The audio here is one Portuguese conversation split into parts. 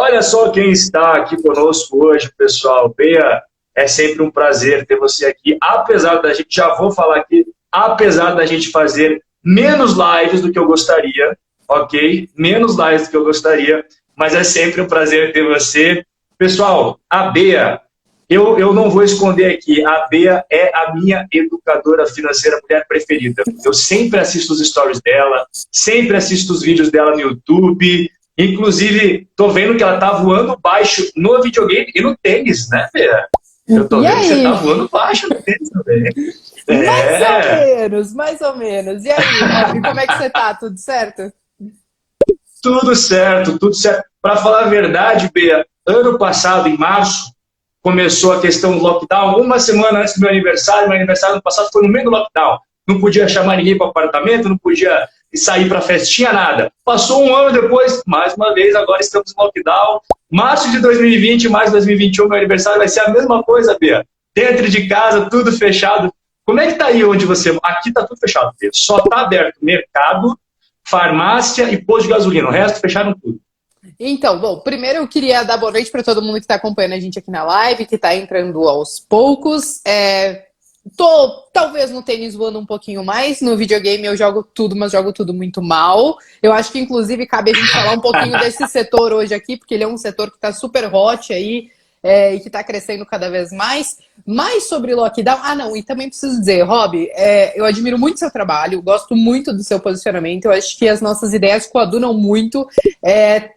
Olha só quem está aqui conosco hoje, pessoal. Bea, é sempre um prazer ter você aqui. Apesar da gente, já vou falar aqui, apesar da gente fazer menos lives do que eu gostaria, ok? Menos lives do que eu gostaria, mas é sempre um prazer ter você. Pessoal, a Bea, eu não vou esconder aqui, a Bea é a minha educadora financeira mulher preferida. Eu sempre assisto os stories dela, sempre assisto os vídeos dela no YouTube. Inclusive, tô vendo que ela tá voando baixo no videogame e no tênis, né, Bea? Eu tô vendo que você tá voando baixo no tênis também. Mais ou menos, mais ou menos. E aí, Rob, como é que você tá? Tudo certo? Tudo certo, tudo certo. Para falar a verdade, Bea, ano passado, em março, começou a questão do lockdown. Uma semana antes do meu aniversário ano passado foi no meio do lockdown. Não podia chamar ninguém para o apartamento, não podia sair para festinha, nada. Passou um ano depois, mais uma vez, agora estamos no lockdown. Março de 2020, mais 2021, meu aniversário vai ser a mesma coisa, Bea. Dentro de casa, tudo fechado. Como é que tá aí onde você... Aqui tá tudo fechado, Bea. Só tá aberto mercado, farmácia e posto de gasolina. O resto fecharam tudo. Então, bom, primeiro eu queria dar boa noite para todo mundo que está acompanhando a gente aqui na live, que está entrando aos poucos. Tô talvez no tênis voando um pouquinho mais, no videogame eu jogo tudo, mas jogo tudo muito mal. Eu acho que inclusive cabe a gente falar um pouquinho desse setor hoje aqui, porque ele é um setor que está super hot aí, e que está crescendo cada vez mais. Mais sobre lockdown... Ah, não, e também preciso dizer, Rob, eu admiro muito seu trabalho, gosto muito do seu posicionamento, eu acho que as nossas ideias coadunam muito,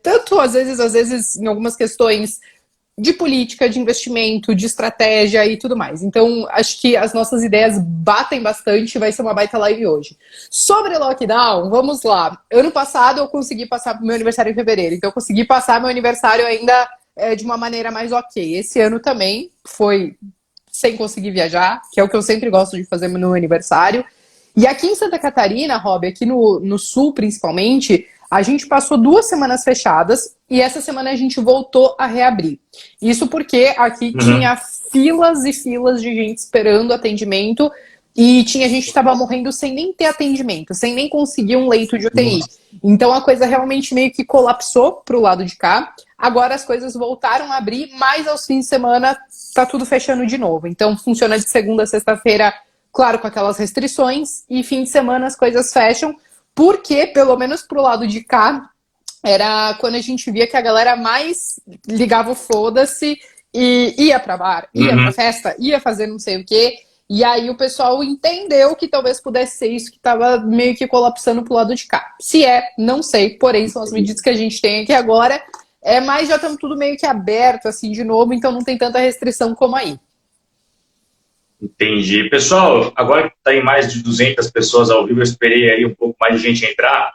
tanto às vezes em algumas questões de política, de investimento, de estratégia e tudo mais. Então, acho que as nossas ideias batem bastante, vai ser uma baita live hoje. Sobre lockdown, vamos lá. Ano passado eu consegui passar meu aniversário em fevereiro, então eu consegui passar meu aniversário ainda de uma maneira mais ok. Esse ano também foi sem conseguir viajar, que é o que eu sempre gosto de fazer no meu aniversário. E aqui em Santa Catarina, Rob, aqui no sul principalmente, a gente passou 2 semanas fechadas e essa semana a gente voltou a reabrir. Isso porque aqui tinha filas e filas de gente esperando atendimento e tinha gente que estava morrendo sem nem ter atendimento, sem nem conseguir um leito de UTI. Então a coisa realmente meio que colapsou pro lado de cá. Agora as coisas voltaram a abrir, mas aos fins de semana tá tudo fechando de novo. Então funciona de segunda a sexta-feira, claro, com aquelas restrições, e fim de semana as coisas fecham, porque, pelo menos pro lado de cá, era quando a gente via que a galera mais ligava o foda-se e ia pra bar, ia pra festa, ia fazer não sei o quê. E aí o pessoal entendeu que talvez pudesse ser isso que tava meio que colapsando pro lado de cá. Se não sei, porém são as medidas que a gente tem aqui agora. Mas já estamos tudo meio que aberto, assim, de novo, então não tem tanta restrição como aí. Entendi. Pessoal, agora que está em mais de 200 pessoas ao vivo, eu esperei aí um pouco mais de gente entrar.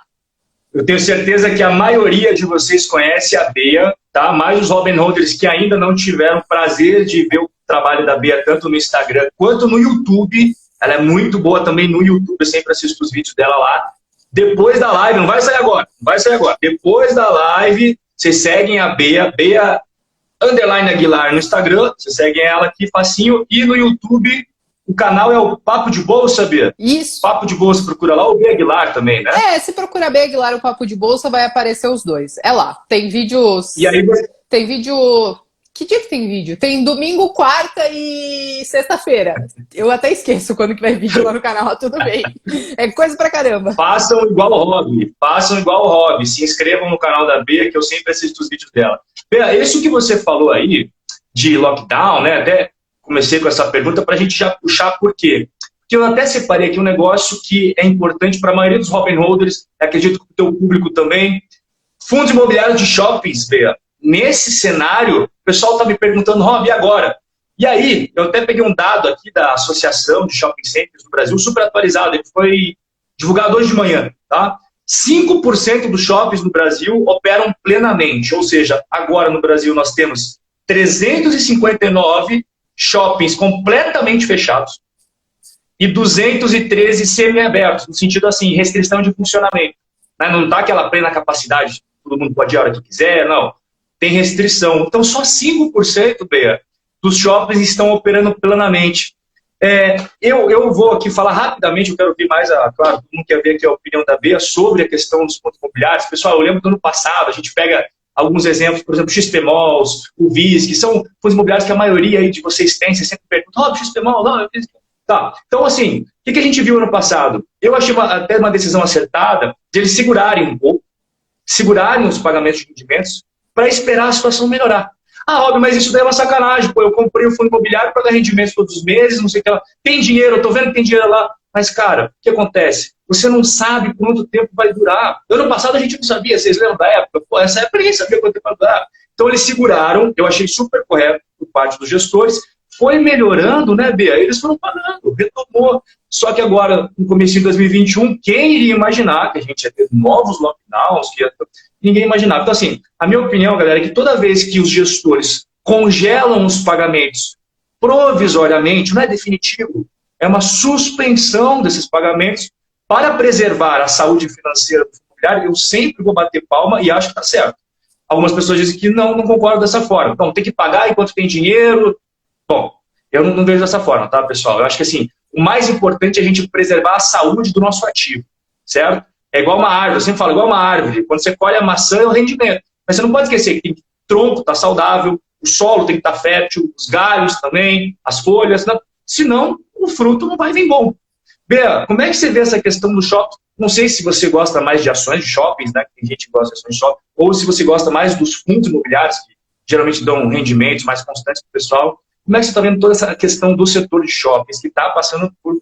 Eu tenho certeza que a maioria de vocês conhece a Bea, tá? Mais os Robin Holders que ainda não tiveram o prazer de ver o trabalho da Bea, tanto no Instagram quanto no YouTube. Ela é muito boa também no YouTube, eu sempre assisto os vídeos dela lá. Depois da live, não vai sair agora, não vai sair agora. Depois da live, vocês seguem a Bea, _Aguilar no Instagram, vocês seguem ela aqui facinho, e no YouTube o canal é o Papo de Bolsa, Bea? Isso. Papo de Bolsa, procura lá, o Bea Aguilar também, né? Se procurar Bea Aguilar o Papo de Bolsa, vai aparecer os dois. É lá, tem vídeos... E aí você... Tem vídeo... Que dia que tem vídeo? Tem domingo, quarta e sexta-feira. Eu até esqueço quando que vai vídeo lá no canal, tudo bem. É coisa pra caramba. Façam igual o Rob, se inscrevam no canal da Bea, que eu sempre assisto os vídeos dela. Bea, isso que você falou aí, de lockdown, né? Até comecei com essa pergunta para a gente já puxar por quê. Porque eu até separei aqui um negócio que é importante para a maioria dos Robin Holders, acredito que o teu público também. Fundos imobiliários de shoppings, Bea. Nesse cenário, o pessoal está me perguntando, Rob, e agora? E aí, eu até peguei um dado aqui da Associação de Shopping Centers do Brasil, super atualizado, ele foi divulgado hoje de manhã, tá? 5% dos shoppings no Brasil operam plenamente, ou seja, agora no Brasil nós temos 359 shoppings completamente fechados e 213 semi-abertos, no sentido assim, restrição de funcionamento. Não está aquela plena capacidade, todo mundo pode ir a hora que quiser, não. Tem restrição. Então, só 5%, Bea, dos shoppings estão operando plenamente. Eu vou aqui falar rapidamente, eu quero ouvir mais, claro, todo mundo quer ver aqui a opinião da Bea sobre a questão dos fundos imobiliários. Pessoal, eu lembro do ano passado, a gente pega alguns exemplos, por exemplo, XPMOLs, o VIS, que são fundos imobiliários que a maioria aí de vocês tem, vocês sempre perguntam, XPMOL, não, tá. Então, assim, o que a gente viu ano passado? Eu achei até uma decisão acertada de eles segurarem um pouco, segurarem os pagamentos de rendimentos para esperar a situação melhorar. Ah, Rob, mas isso daí é uma sacanagem, pô, eu comprei o fundo imobiliário para dar rendimentos todos os meses, não sei o que lá. Tem dinheiro, eu tô vendo que tem dinheiro lá. Mas, cara, o que acontece? Você não sabe quanto tempo vai durar. Ano passado a gente não sabia, vocês lembram da época? Pô, essa época ninguém sabia quanto tempo vai durar. Então eles seguraram, eu achei super correto por parte dos gestores, foi melhorando, né, Bea? Eles foram pagando, retomou. Só que agora, no começo de 2021, quem iria imaginar que a gente ia ter novos lockdowns, ninguém imaginava. Então, assim, a minha opinião, galera, é que toda vez que os gestores congelam os pagamentos provisoriamente, não é definitivo, é uma suspensão desses pagamentos para preservar a saúde financeira do imobiliário. Eu sempre vou bater palma e acho que está certo. Algumas pessoas dizem que não concordam dessa forma. Então, tem que pagar enquanto tem dinheiro. Bom, eu não vejo dessa forma, tá, pessoal? Eu acho que, assim, o mais importante é a gente preservar a saúde do nosso ativo, certo? É igual uma árvore, eu sempre falo, igual uma árvore. Quando você colhe a maçã, é o rendimento. Mas você não pode esquecer que o tronco está saudável, o solo tem que estar fértil, os galhos também, as folhas, não. Senão o fruto não vai vir bom. Bea, como é que você vê essa questão do shopping? Não sei se você gosta mais de ações de shoppings, né? Tem gente que gosta de ações de shopping, ou se você gosta mais dos fundos imobiliários, que geralmente dão rendimentos mais constantes para o pessoal. Como é que você está vendo toda essa questão do setor de shoppings, que está passando por,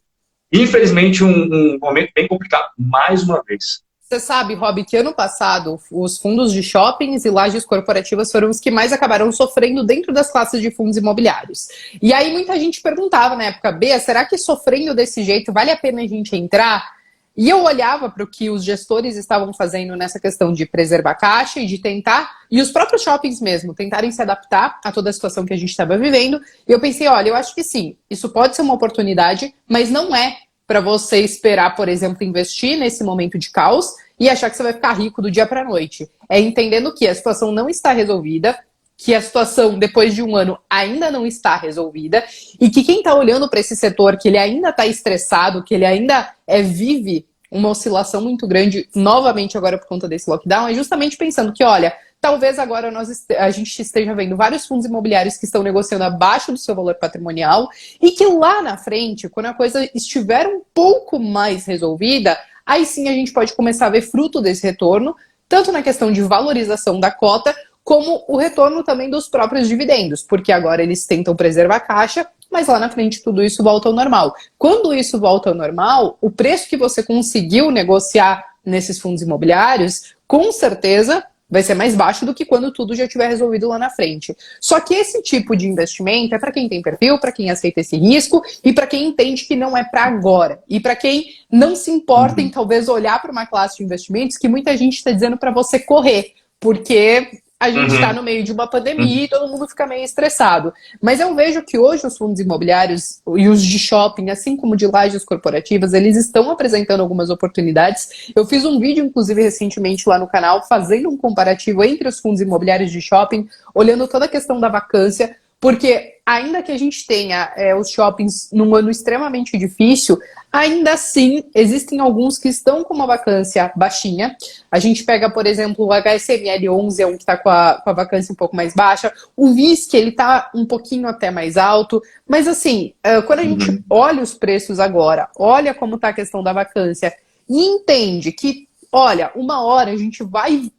infelizmente, um momento bem complicado, mais uma vez? Você sabe, Rob, que ano passado os fundos de shoppings e lajes corporativas foram os que mais acabaram sofrendo dentro das classes de fundos imobiliários. E aí muita gente perguntava na época, Bea, será que sofrendo desse jeito vale a pena a gente entrar? E eu olhava para o que os gestores estavam fazendo nessa questão de preservar caixa e de tentar, e os próprios shoppings mesmo, tentarem se adaptar a toda a situação que a gente estava vivendo. E eu pensei, olha, eu acho que sim, isso pode ser uma oportunidade, mas não é para você esperar, por exemplo, investir nesse momento de caos e achar que você vai ficar rico do dia para a noite. É entendendo que a situação não está resolvida, que a situação, depois de um ano, ainda não está resolvida, e que quem está olhando para esse setor, que ele ainda está estressado, que ele ainda vive uma oscilação muito grande, novamente agora por conta desse lockdown, é justamente pensando que, olha, talvez agora a gente esteja vendo vários fundos imobiliários que estão negociando abaixo do seu valor patrimonial, e que lá na frente, quando a coisa estiver um pouco mais resolvida, aí sim a gente pode começar a ver fruto desse retorno, tanto na questão de valorização da cota, como o retorno também dos próprios dividendos, porque agora eles tentam preservar a caixa, mas lá na frente tudo isso volta ao normal. Quando isso volta ao normal, o preço que você conseguiu negociar nesses fundos imobiliários, com certeza vai ser mais baixo do que quando tudo já estiver resolvido lá na frente. Só que esse tipo de investimento é para quem tem perfil, para quem aceita esse risco e para quem entende que não é para agora. E para quem não se importa em talvez olhar para uma classe de investimentos que muita gente está dizendo para você correr, porque a gente está no meio de uma pandemia e todo mundo fica meio estressado. Mas eu vejo que hoje os fundos imobiliários e os de shopping, assim como de lajes corporativas, eles estão apresentando algumas oportunidades. Eu fiz um vídeo, inclusive, recentemente lá no canal, fazendo um comparativo entre os fundos imobiliários de shopping, olhando toda a questão da vacância, porque ainda que a gente tenha os shoppings num ano extremamente difícil, ainda assim existem alguns que estão com uma vacância baixinha. A gente pega, por exemplo, o HSML 11, é um que está com a vacância um pouco mais baixa. O VISC, ele está um pouquinho até mais alto. Mas assim, quando a gente olha os preços agora, olha como está a questão da vacância e entende que, olha, uma hora a gente vai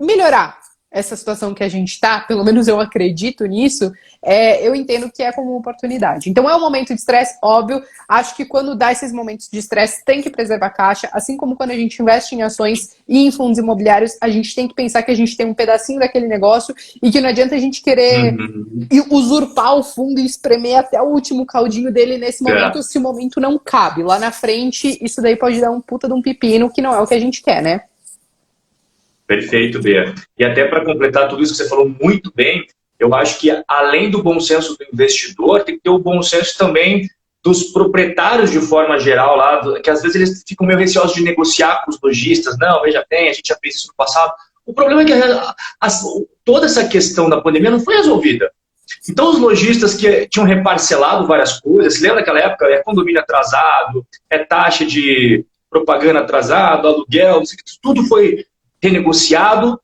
melhorar essa situação que a gente está, pelo menos eu acredito nisso, eu entendo que é como uma oportunidade. Então é um momento de estresse, óbvio, acho que quando dá esses momentos de estresse tem que preservar a caixa, assim como quando a gente investe em ações e em fundos imobiliários, a gente tem que pensar que a gente tem um pedacinho daquele negócio e que não adianta a gente querer usurpar o fundo e espremer até o último caldinho dele nesse momento, se o momento não cabe. Lá na frente, isso daí pode dar um puta de um pepino, que não é o que a gente quer, né? Perfeito, Bea. E até para completar tudo isso que você falou muito bem, eu acho que além do bom senso do investidor, tem que ter o bom senso também dos proprietários de forma geral lá, que às vezes eles ficam meio receosos de negociar com os lojistas. Não, veja bem, a gente já fez isso no passado. O problema é que toda essa questão da pandemia não foi resolvida. Então os lojistas que tinham reparcelado várias coisas, se lembra daquela época, condomínio atrasado, taxa de propaganda atrasado, aluguel, tudo foi renegociado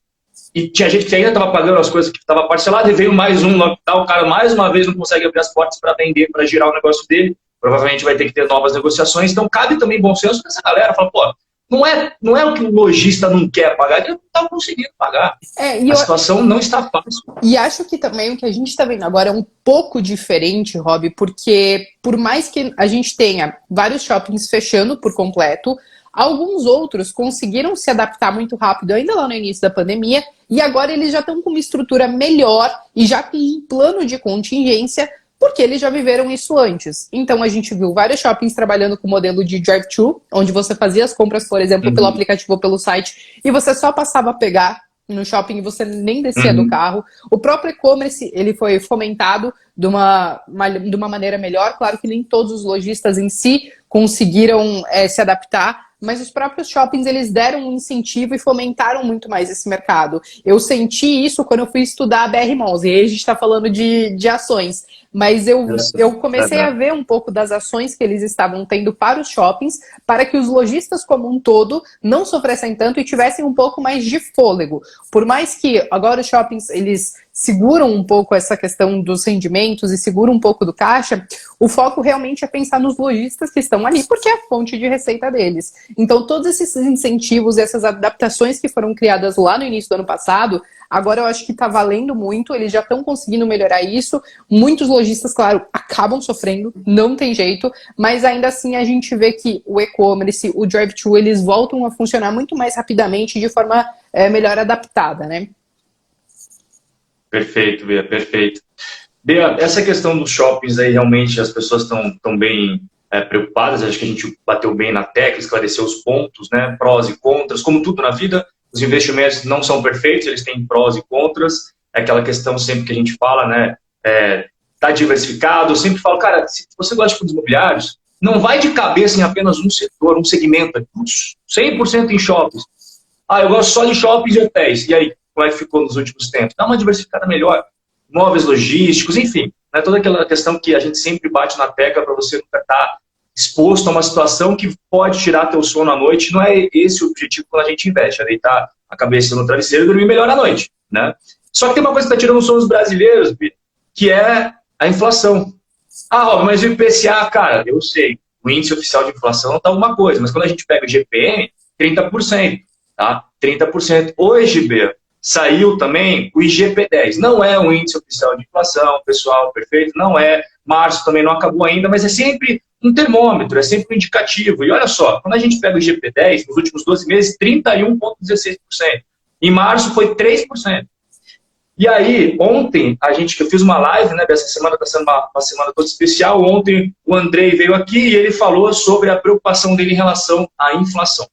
e tinha gente que ainda estava pagando as coisas que estava parcelado, e veio mais um lockdown, o cara mais uma vez não consegue abrir as portas para vender, para girar o negócio dele, provavelmente vai ter que ter novas negociações, então cabe também bom senso nessa galera, fala, pô, não é o que o lojista não quer pagar, ele não está conseguindo pagar. A situação não está fácil. E acho que também o que a gente está vendo agora é um pouco diferente, Rob, porque por mais que a gente tenha vários shoppings fechando por completo, alguns outros conseguiram se adaptar muito rápido, ainda lá no início da pandemia, e agora eles já estão com uma estrutura melhor e já com um plano de contingência, porque eles já viveram isso antes. Então a gente viu vários shoppings trabalhando com o modelo de drive-thru, onde você fazia as compras, por exemplo, pelo aplicativo ou pelo site, e você só passava a pegar no shopping e você nem descia do carro. O próprio e-commerce, ele foi fomentado de uma maneira melhor. Claro que nem todos os lojistas em si conseguiram se adaptar, mas os próprios shoppings, eles deram um incentivo e fomentaram muito mais esse mercado. Eu senti isso quando eu fui estudar a BR Malls, e aí a gente está falando de ações, mas eu comecei a ver um pouco das ações que eles estavam tendo para os shoppings, para que os lojistas como um todo não sofressem tanto e tivessem um pouco mais de fôlego. Por mais que agora os shoppings, eles seguram um pouco essa questão dos rendimentos e seguram um pouco do caixa, o foco realmente é pensar nos lojistas que estão ali, porque é a fonte de receita deles. Então, todos esses incentivos, essas adaptações que foram criadas lá no início do ano passado, agora eu acho que está valendo muito, eles já estão conseguindo melhorar isso. Muitos lojistas, claro, acabam sofrendo, não tem jeito, mas ainda assim a gente vê que o e-commerce, o drive-thru, eles voltam a funcionar muito mais rapidamente, de forma melhor adaptada, né? Perfeito, Bea, perfeito. Bea, essa questão dos shoppings aí, realmente as pessoas estão bem preocupadas, acho que a gente bateu bem na tecla, esclareceu os pontos, né, prós e contras, como tudo na vida, os investimentos não são perfeitos, eles têm prós e contras, é aquela questão sempre que a gente fala, né, tá diversificado, eu sempre falo, cara, se você gosta de fundos imobiliários, não vai de cabeça em apenas um setor, um segmento, 100% em shoppings. Eu gosto só de shoppings e hotéis, e aí, como é que ficou nos últimos tempos? Dá uma diversificada melhor, móveis logísticos, enfim, né, toda aquela questão que a gente sempre bate na tecla para você nunca estar exposto a uma situação que pode tirar teu sono à noite. Não é esse o objetivo quando a gente investe, é deitar a cabeça no travesseiro e dormir melhor à noite, né? Só que tem uma coisa que está tirando o sono dos brasileiros, que é a inflação. Rob, mas o IPCA, cara, eu sei, o índice oficial de inflação está alguma coisa, mas quando a gente pega o GPM, 30%, tá? 30%. Hoje, Bea, saiu também o IGP-10. Não é um índice oficial de inflação, pessoal, perfeito, não é. Março também não acabou ainda, mas é sempre um termômetro, é sempre um indicativo. E olha só, quando a gente pega o IGP-10, nos últimos 12 meses, 31,16%. Em março foi 3%. E aí, ontem, eu fiz uma live, né, dessa semana, está sendo uma semana toda especial. Ontem o Andrei veio aqui e ele falou sobre a preocupação dele em relação à inflação,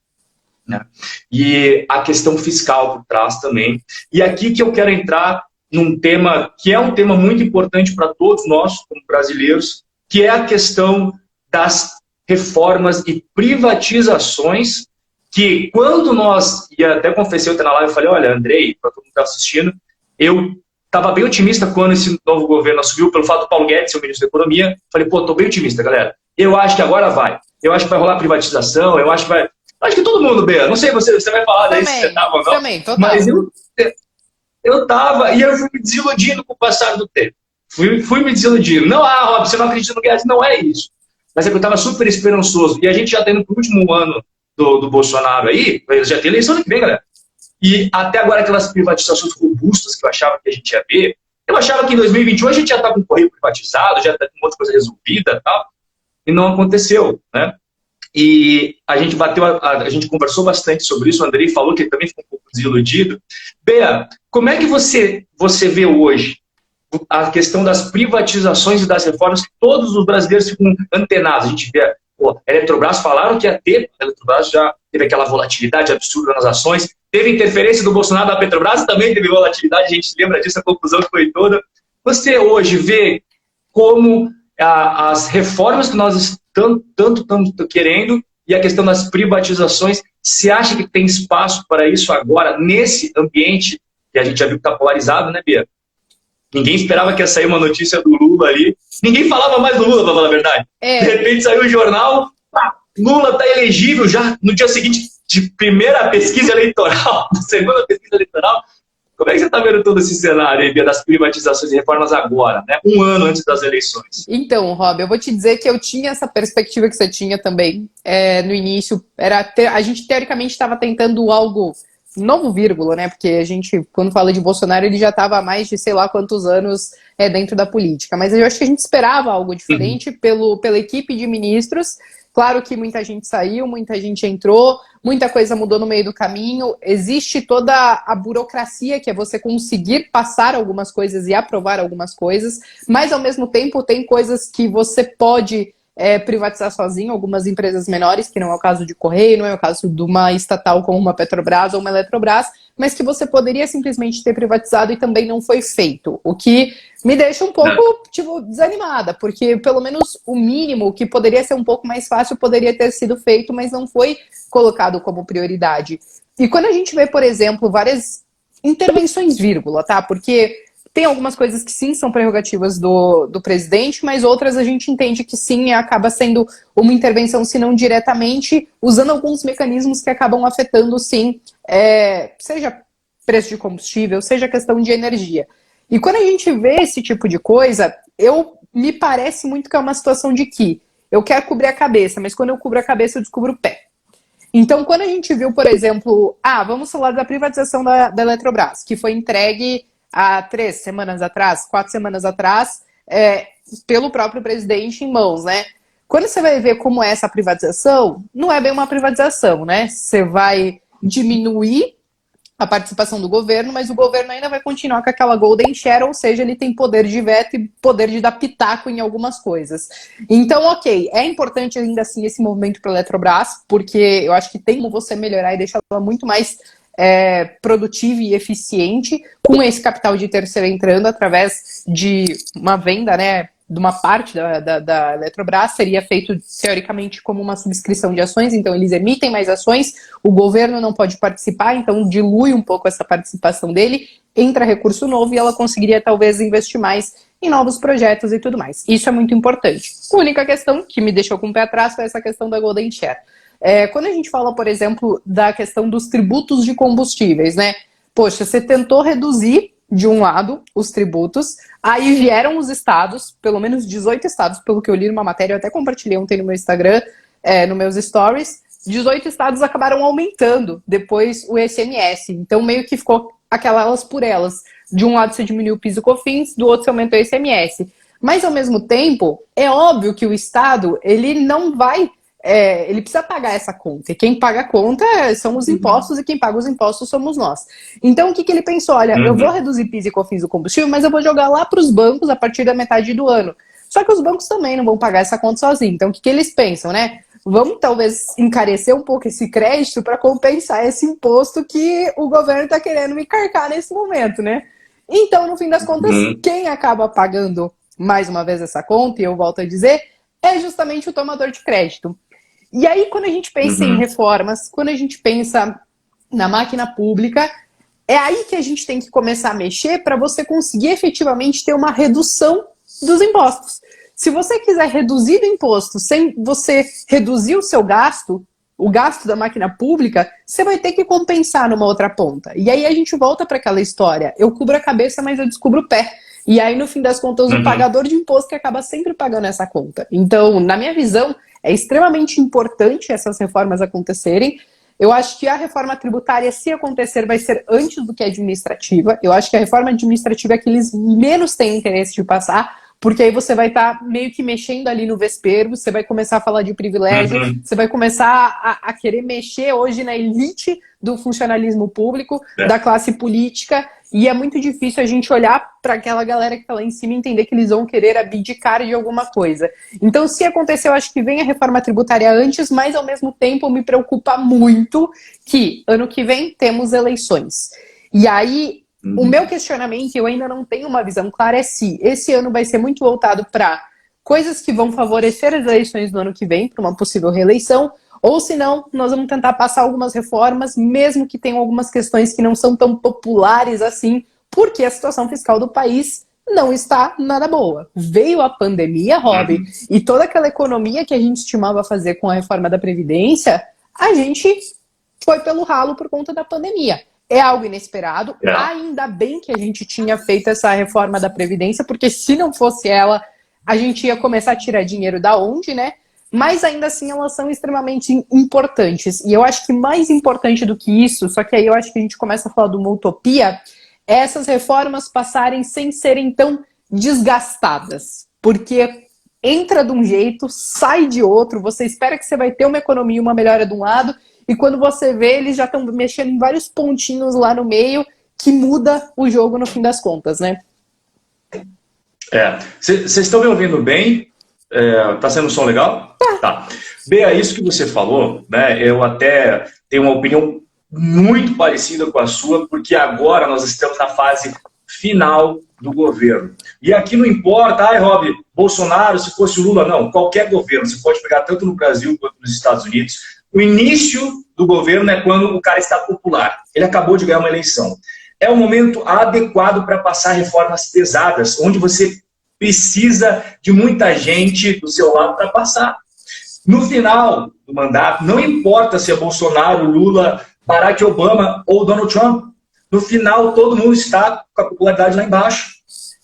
né? E a questão fiscal por trás também. E aqui que eu quero entrar num tema que é um tema muito importante para todos nós, como brasileiros, que é a questão das reformas e privatizações, que quando nós, e até confessei ontem na live, eu falei, olha, Andrei, para todo mundo que está assistindo, eu estava bem otimista quando esse novo governo assumiu, pelo fato do Paulo Guedes ser o ministro da Economia. Falei, estou bem otimista, galera. Eu acho que agora vai. Eu acho que vai rolar privatização, eu acho que vai... Acho que todo mundo, Bea, não sei, você vai falar daí se você estava ou não. Também, total. Mas eu estava, e eu fui me desiludindo com o passar do tempo. Fui me desiludindo. Não, Rob, você não acredita no Guedes? Não é isso. Mas é que eu estava super esperançoso. E a gente já está indo para o último ano do Bolsonaro aí, já tem eleição ano que vem, galera. E até agora aquelas privatizações robustas que eu achava que a gente ia ver, eu achava que em 2021 a gente já está com o correio privatizado, já está com outra coisa resolvida e tal, e não aconteceu, né? E a gente a gente conversou bastante sobre isso, o Andrei falou que ele também ficou um pouco desiludido. Bea, como é que você vê hoje a questão das privatizações e das reformas que todos os brasileiros ficam antenados? A gente vê, a Eletrobras falaram que ia ter, a Eletrobras já teve aquela volatilidade absurda nas ações, teve interferência do Bolsonaro da Petrobras, também teve volatilidade, a gente lembra disso, a confusão que foi toda. Você hoje vê como as reformas que nós tanto estamos querendo e a questão das privatizações, você acha que tem espaço para isso agora, nesse ambiente que a gente já viu que está polarizado, né, Bea? Ninguém esperava que ia sair uma notícia do Lula ali. Ninguém falava mais do Lula, para falar a verdade. De repente saiu o jornal, Lula está elegível já no dia seguinte de primeira pesquisa eleitoral, segunda pesquisa eleitoral. Como é que você está vendo todo esse cenário aí, Bia, das privatizações e reformas agora, né? Um ano antes das eleições? Então, Rob, eu vou te dizer que eu tinha essa perspectiva que você tinha também no início. A gente, teoricamente, estava tentando algo novo, vírgula, né? Porque a gente, quando fala de Bolsonaro, ele já estava há mais de sei lá quantos anos dentro da política. Mas eu acho que a gente esperava algo diferente pela equipe de ministros. Claro que muita gente saiu, muita gente entrou, muita coisa mudou no meio do caminho. Existe toda a burocracia, que é você conseguir passar algumas coisas e aprovar algumas coisas, mas ao mesmo tempo tem coisas que você pode privatizar sozinho, algumas empresas menores, que não é o caso de Correio, não é o caso de uma estatal como uma Petrobras ou uma Eletrobras, mas que você poderia simplesmente ter privatizado e também não foi feito. O que me deixa um pouco, desanimada, porque pelo menos o mínimo, que poderia ser um pouco mais fácil, poderia ter sido feito, mas não foi colocado como prioridade. E quando a gente vê, por exemplo, várias intervenções, vírgula, tá? Porque tem algumas coisas que sim são prerrogativas do presidente, mas outras a gente entende que sim, acaba sendo uma intervenção, se não diretamente, usando alguns mecanismos que acabam afetando, sim, seja preço de combustível, seja questão de energia. E quando a gente vê esse tipo de coisa, me parece muito que é uma situação de que eu quero cobrir a cabeça, mas quando eu cubro a cabeça eu descubro o pé. Então, quando a gente viu, por exemplo, vamos falar da privatização da Eletrobras, que foi entregue há 3 semanas atrás, 4 semanas atrás, pelo próprio presidente em mãos, né? Quando você vai ver como é essa privatização, não é bem uma privatização, né? Você vai diminuir a participação do governo, mas o governo ainda vai continuar com aquela golden share, ou seja, ele tem poder de veto e poder de dar pitaco em algumas coisas. Então, ok, é importante ainda assim esse movimento para a Eletrobras, porque eu acho que tem como você melhorar e deixar ela muito mais produtiva e eficiente, com esse capital de terceiro entrando através de uma venda, né, de uma parte da Eletrobras, seria feito teoricamente como uma subscrição de ações, então eles emitem mais ações, o governo não pode participar, então dilui um pouco essa participação dele, entra recurso novo e ela conseguiria talvez investir mais em novos projetos e tudo mais. Isso é muito importante. A única questão que me deixou com o pé atrás foi essa questão da Golden Share. Quando a gente fala, por exemplo, da questão dos tributos de combustíveis, né? Poxa, você tentou reduzir, de um lado, os tributos, aí vieram os estados, pelo menos 18 estados, pelo que eu li numa matéria, eu até compartilhei ontem no meu Instagram, nos meus stories, 18 estados acabaram aumentando depois o ICMS, então meio que ficou aquelas por elas. De um lado você diminuiu o PIS e COFINS, do outro você aumentou o ICMS. Mas, ao mesmo tempo, é óbvio que o estado, ele não vai... ele precisa pagar essa conta, e quem paga a conta são os impostos, e quem paga os impostos somos nós. Então, o que ele pensou? Olha, eu vou reduzir PIS e COFINS do combustível, mas eu vou jogar lá para os bancos a partir da metade do ano. Só que os bancos também não vão pagar essa conta sozinhos. Então, o que eles pensam, né? Vamos, talvez, encarecer um pouco esse crédito para compensar esse imposto que o governo está querendo me carcar nesse momento, né? Então, no fim das contas, quem acaba pagando, mais uma vez, essa conta, e eu volto a dizer, é justamente o tomador de crédito. E aí, quando a gente pensa em reformas, quando a gente pensa na máquina pública, é aí que a gente tem que começar a mexer para você conseguir efetivamente ter uma redução dos impostos. Se você quiser reduzir o imposto sem você reduzir o seu gasto, o gasto da máquina pública, você vai ter que compensar numa outra ponta. E aí a gente volta para aquela história, eu cubro a cabeça, mas eu descubro o pé. E aí, no fim das contas, o pagador de imposto que acaba sempre pagando essa conta. Então, na minha visão, é extremamente importante essas reformas acontecerem. Eu acho que a reforma tributária, se acontecer, vai ser antes do que a administrativa. Eu acho que a reforma administrativa é que eles menos têm interesse de passar, porque aí você vai estar meio que mexendo ali no vespeiro, você vai começar a falar de privilégio, você vai começar a querer mexer hoje na elite do funcionalismo público, da classe política, e é muito difícil a gente olhar para aquela galera que está lá em cima e entender que eles vão querer abdicar de alguma coisa. Então, se acontecer, eu acho que vem a reforma tributária antes, mas ao mesmo tempo me preocupa muito que ano que vem temos eleições. E aí, o meu questionamento, eu ainda não tenho uma visão clara, é se esse ano vai ser muito voltado para coisas que vão favorecer as eleições do ano que vem, para uma possível reeleição, ou se não, nós vamos tentar passar algumas reformas, mesmo que tenham algumas questões que não são tão populares assim, porque a situação fiscal do país não está nada boa. Veio a pandemia, Rob, e toda aquela economia que a gente estimava fazer com a reforma da Previdência, a gente foi pelo ralo por conta da pandemia. É algo inesperado. É. Ainda bem que a gente tinha feito essa reforma da Previdência, porque se não fosse ela, a gente ia começar a tirar dinheiro da onde, né? Mas ainda assim elas são extremamente importantes. E eu acho que mais importante do que isso, só que aí eu acho que a gente começa a falar de uma utopia, é essas reformas passarem sem serem tão desgastadas. Porque entra de um jeito, sai de outro, você espera que você vai ter uma economia, uma melhora de um lado, e quando você vê, eles já estão mexendo em vários pontinhos lá no meio, que muda o jogo no fim das contas, né? Vocês estão me ouvindo bem? Tá sendo um som legal? Tá. Bea, isso que você falou, né? Eu até tenho uma opinião muito parecida com a sua, porque agora nós estamos na fase final do governo. E aqui não importa, Rob, Bolsonaro, se fosse o Lula, não. Qualquer governo, você pode pegar tanto no Brasil quanto nos Estados Unidos. O início do governo é quando o cara está popular. Ele acabou de ganhar uma eleição. É o momento adequado para passar reformas pesadas, onde você precisa de muita gente do seu lado para passar. No final do mandato, não importa se é Bolsonaro, Lula, Barack Obama ou Donald Trump, no final todo mundo está com a popularidade lá embaixo.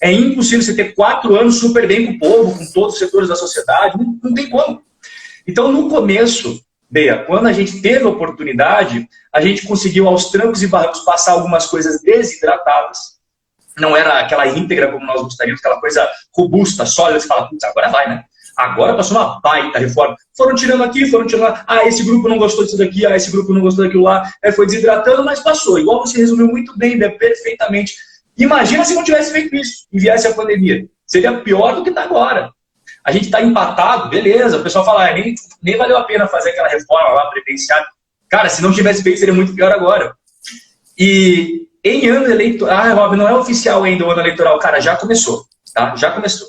É impossível você ter 4 anos super bem com o povo, com todos os setores da sociedade, não tem como. Então, no começo, Bea, quando a gente teve a oportunidade, a gente conseguiu aos trancos e barrancos passar algumas coisas desidratadas. Não era aquela íntegra como nós gostaríamos, aquela coisa robusta, sólida, você fala, putz, agora vai, né? Agora passou uma baita reforma. Foram tirando aqui, foram tirando lá. Ah, esse grupo não gostou disso daqui, ah, esse grupo não gostou daquilo lá. Foi desidratando, mas passou. Igual você resumiu muito bem, Bea, perfeitamente. Imagina se não tivesse feito isso e viesse a pandemia. Seria pior do que está agora. A gente está empatado, beleza. O pessoal fala, nem valeu a pena fazer aquela reforma lá, previdenciária. Cara, se não tivesse feito, seria muito pior agora. E em ano eleitoral... Rob, não é oficial ainda o ano eleitoral. Cara, já começou, tá? Já começou.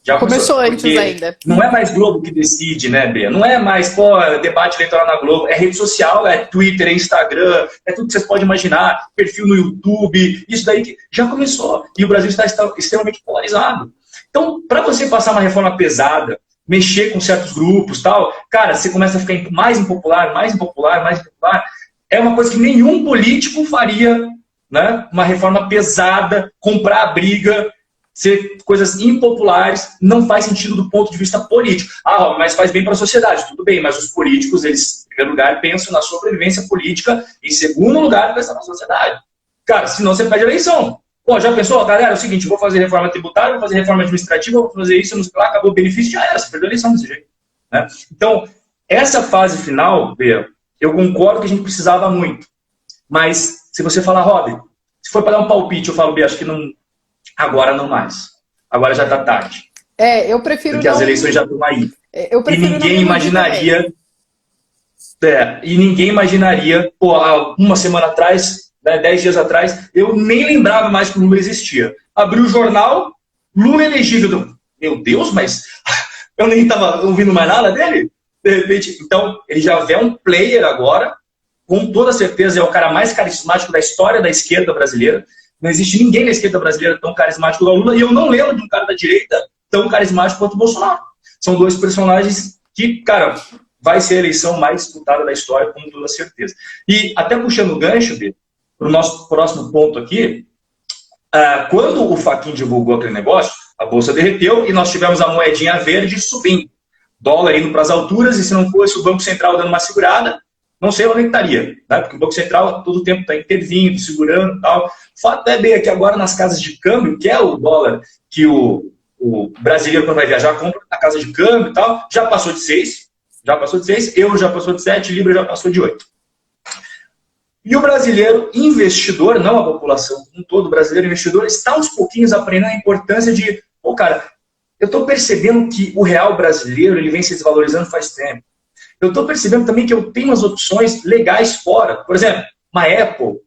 Já começou antes ainda. Não é mais Globo que decide, né, Bea? Não é mais, debate eleitoral na Globo. É rede social, é Twitter, é Instagram, é tudo que vocês podem imaginar. Perfil no YouTube, isso daí que já começou. E o Brasil está extremamente polarizado. Então, para você passar uma reforma pesada, mexer com certos grupos tal, cara, você começa a ficar mais impopular, mais impopular, mais impopular. É uma coisa que nenhum político faria, né? Uma reforma pesada, comprar a briga, ser coisas impopulares, não faz sentido do ponto de vista político. Mas faz bem para a sociedade, tudo bem, mas os políticos, eles, em primeiro lugar, pensam na sobrevivência política, em segundo lugar, pensam na sociedade. Cara, senão você perde a eleição. Já pensou? Galera, é o seguinte, vou fazer reforma tributária, vou fazer reforma administrativa, vou fazer isso, não sei lá, acabou o benefício, já era, você perdeu a eleição desse jeito. Né? Então, essa fase final, Bea, eu concordo que a gente precisava muito, mas se você falar, Rob, se for para dar um palpite, eu falo, Bea, acho que não... Agora não mais. Agora já está tarde. Eu prefiro porque as eleições já estão aí. Eu prefiro e ninguém imaginaria... e ninguém imaginaria, uma semana atrás, 10 dias atrás, eu nem lembrava mais que o Lula existia. Abri o jornal, Lula elegível. Meu Deus, mas eu nem estava ouvindo mais nada dele? De repente, então, ele já é um player agora, com toda certeza é o cara mais carismático da história da esquerda brasileira. Não existe ninguém na esquerda brasileira tão carismático como o Lula, e eu não lembro de um cara da direita tão carismático quanto o Bolsonaro. São dois personagens que, cara, vai ser a eleição mais disputada da história, com toda certeza. E até puxando o gancho, para o nosso próximo ponto aqui, quando o Fachin divulgou aquele negócio, a bolsa derreteu e nós tivemos a moedinha verde subindo. Dólar indo para as alturas, e se não fosse o Banco Central dando uma segurada, não sei onde estaria, né? Porque o Banco Central todo o tempo está intervindo, segurando e tal. O fato é bem que agora nas casas de câmbio, que é o dólar que o brasileiro quando vai viajar compra na casa de câmbio e tal, já passou de 6, euro já passou de 7, libra já passou de 8. E o brasileiro investidor, não a população como todo, o brasileiro investidor, está aos pouquinhos aprendendo a importância de, cara, eu estou percebendo que o real brasileiro ele vem se desvalorizando faz tempo. Eu estou percebendo também que eu tenho umas opções legais fora. Por exemplo, uma Apple,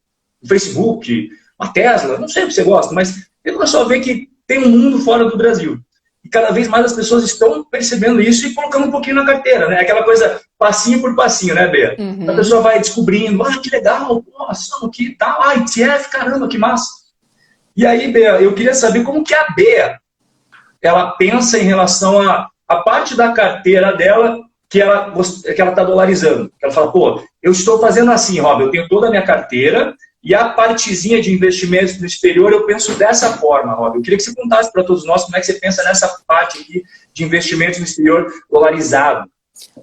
um Facebook, uma Tesla, não sei o que você gosta, mas ele começou a ver que tem um mundo fora do Brasil. E cada vez mais as pessoas estão percebendo isso e colocando um pouquinho na carteira, né? Aquela coisa passinho por passinho, né, Bea? Uhum. A pessoa vai descobrindo, que legal, ação aqui, tá, ETF, caramba, que massa. E aí, Bea, eu queria saber como que a Bea, ela pensa em relação a parte da carteira dela que ela está dolarizando. Ela fala, eu estou fazendo assim, Rob, eu tenho toda a minha carteira E a partezinha de investimentos no exterior, eu penso dessa forma, Rob. Eu queria que você contasse para todos nós como é que você pensa nessa parte aqui de investimentos no exterior dolarizado.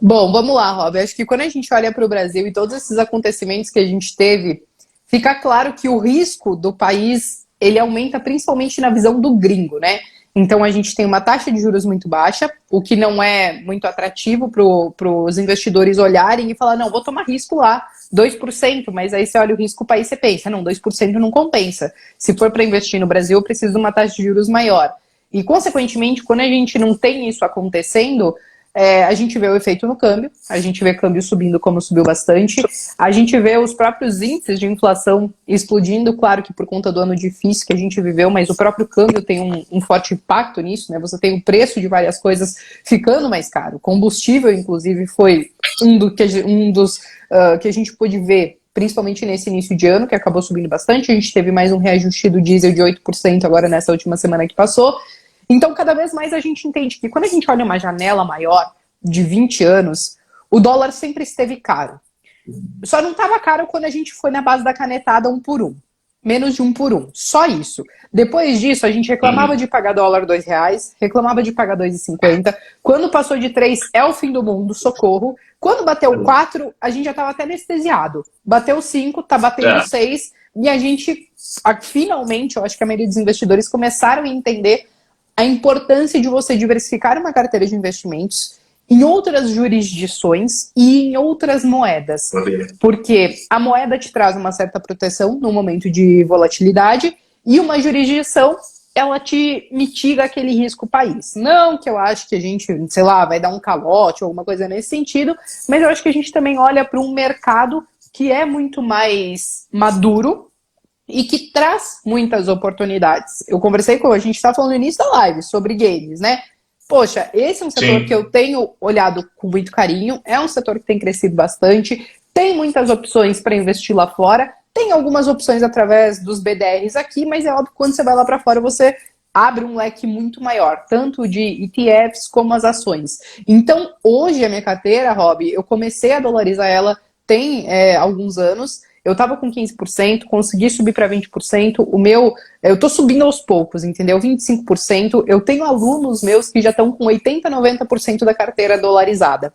Bom, vamos lá, Rob. Acho que quando a gente olha para o Brasil e todos esses acontecimentos que a gente teve, fica claro que o risco do país, ele aumenta principalmente na visão do gringo, né? Então a gente tem uma taxa de juros muito baixa, o que não é muito atrativo para os investidores olharem e falar, não, vou tomar risco lá, 2%, mas aí você olha o risco, o país você pensa, não, 2% não compensa. Se for para investir no Brasil, eu preciso de uma taxa de juros maior. E, consequentemente, quando a gente não tem isso acontecendo, a gente vê o efeito no câmbio, a gente vê câmbio subindo como subiu bastante, a gente vê os próprios índices de inflação explodindo, claro que por conta do ano difícil que a gente viveu, mas o próprio câmbio tem um forte impacto nisso, né? Você tem o preço de várias coisas ficando mais caro. Combustível, inclusive, foi um dos que a gente pôde ver, principalmente nesse início de ano, que acabou subindo bastante. A gente teve mais um reajuste do diesel de 8% agora nessa última semana que passou. Então, cada vez mais a gente entende que quando a gente olha uma janela maior, de 20 anos, o dólar sempre esteve caro. Só não estava caro quando a gente foi na base da canetada 1 por 1. Menos de 1 por 1. Só isso. Depois disso, a gente reclamava de pagar dólar R$2, reclamava de pagar R$2,50. Quando passou de 3, é o fim do mundo, socorro. Quando bateu 4, a gente já estava até anestesiado. Bateu 5, tá batendo 6. E a gente, finalmente, eu acho que a maioria dos investidores começaram a entender a importância de você diversificar uma carteira de investimentos em outras jurisdições e em outras moedas. Porque a moeda te traz uma certa proteção no momento de volatilidade e uma jurisdição, ela te mitiga aquele risco país. Não que eu acho que a gente, sei lá, vai dar um calote ou alguma coisa nesse sentido, mas eu acho que a gente também olha para um mercado que é muito mais maduro e que traz muitas oportunidades. Eu conversei a gente estava falando no início da live sobre games, né? Poxa, esse é um setor que eu tenho olhado com muito carinho, é um setor que tem crescido bastante, tem muitas opções para investir lá fora, tem algumas opções através dos BDRs aqui, mas é óbvio que quando você vai lá para fora, você abre um leque muito maior, tanto de ETFs como as ações. Então, hoje a minha carteira, Rob, eu comecei a dolarizar ela tem alguns anos. Eu estava com 15%, consegui subir para 20%. Eu tô subindo aos poucos, entendeu? 25%. Eu tenho alunos meus que já estão com 80%, 90% da carteira dolarizada.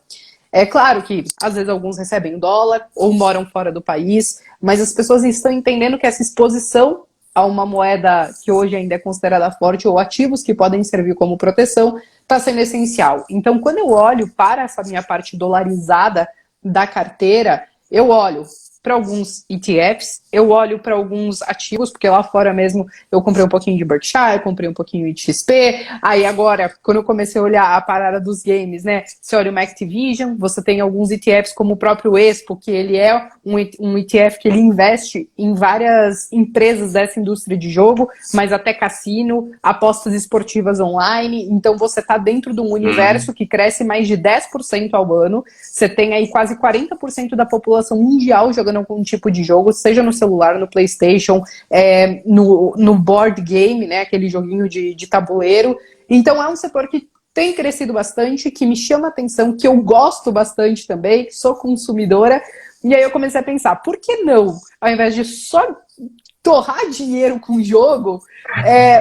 É claro que, às vezes, alguns recebem dólar ou moram fora do país, mas as pessoas estão entendendo que essa exposição a uma moeda que hoje ainda é considerada forte ou ativos que podem servir como proteção está sendo essencial. Então, quando eu olho para essa minha parte dolarizada da carteira, eu olho para alguns ETFs, eu olho para alguns ativos, porque lá fora mesmo eu comprei um pouquinho de Berkshire, comprei um pouquinho de XP, aí agora, quando eu comecei a olhar a parada dos games, né, você olha uma Activision, você tem alguns ETFs como o próprio Expo, que ele é um ETF que ele investe em várias empresas dessa indústria de jogo, mas até cassino, apostas esportivas online, então você está dentro de um universo que cresce mais de 10% ao ano, você tem aí quase 40% da população mundial jogando algum tipo de jogo, seja no celular, no PlayStation, no board game, né, aquele joguinho de tabuleiro. Então é um setor que tem crescido bastante, que me chama a atenção, que eu gosto bastante também, que sou consumidora. E aí eu comecei a pensar, por que não, ao invés de só torrar dinheiro com o jogo,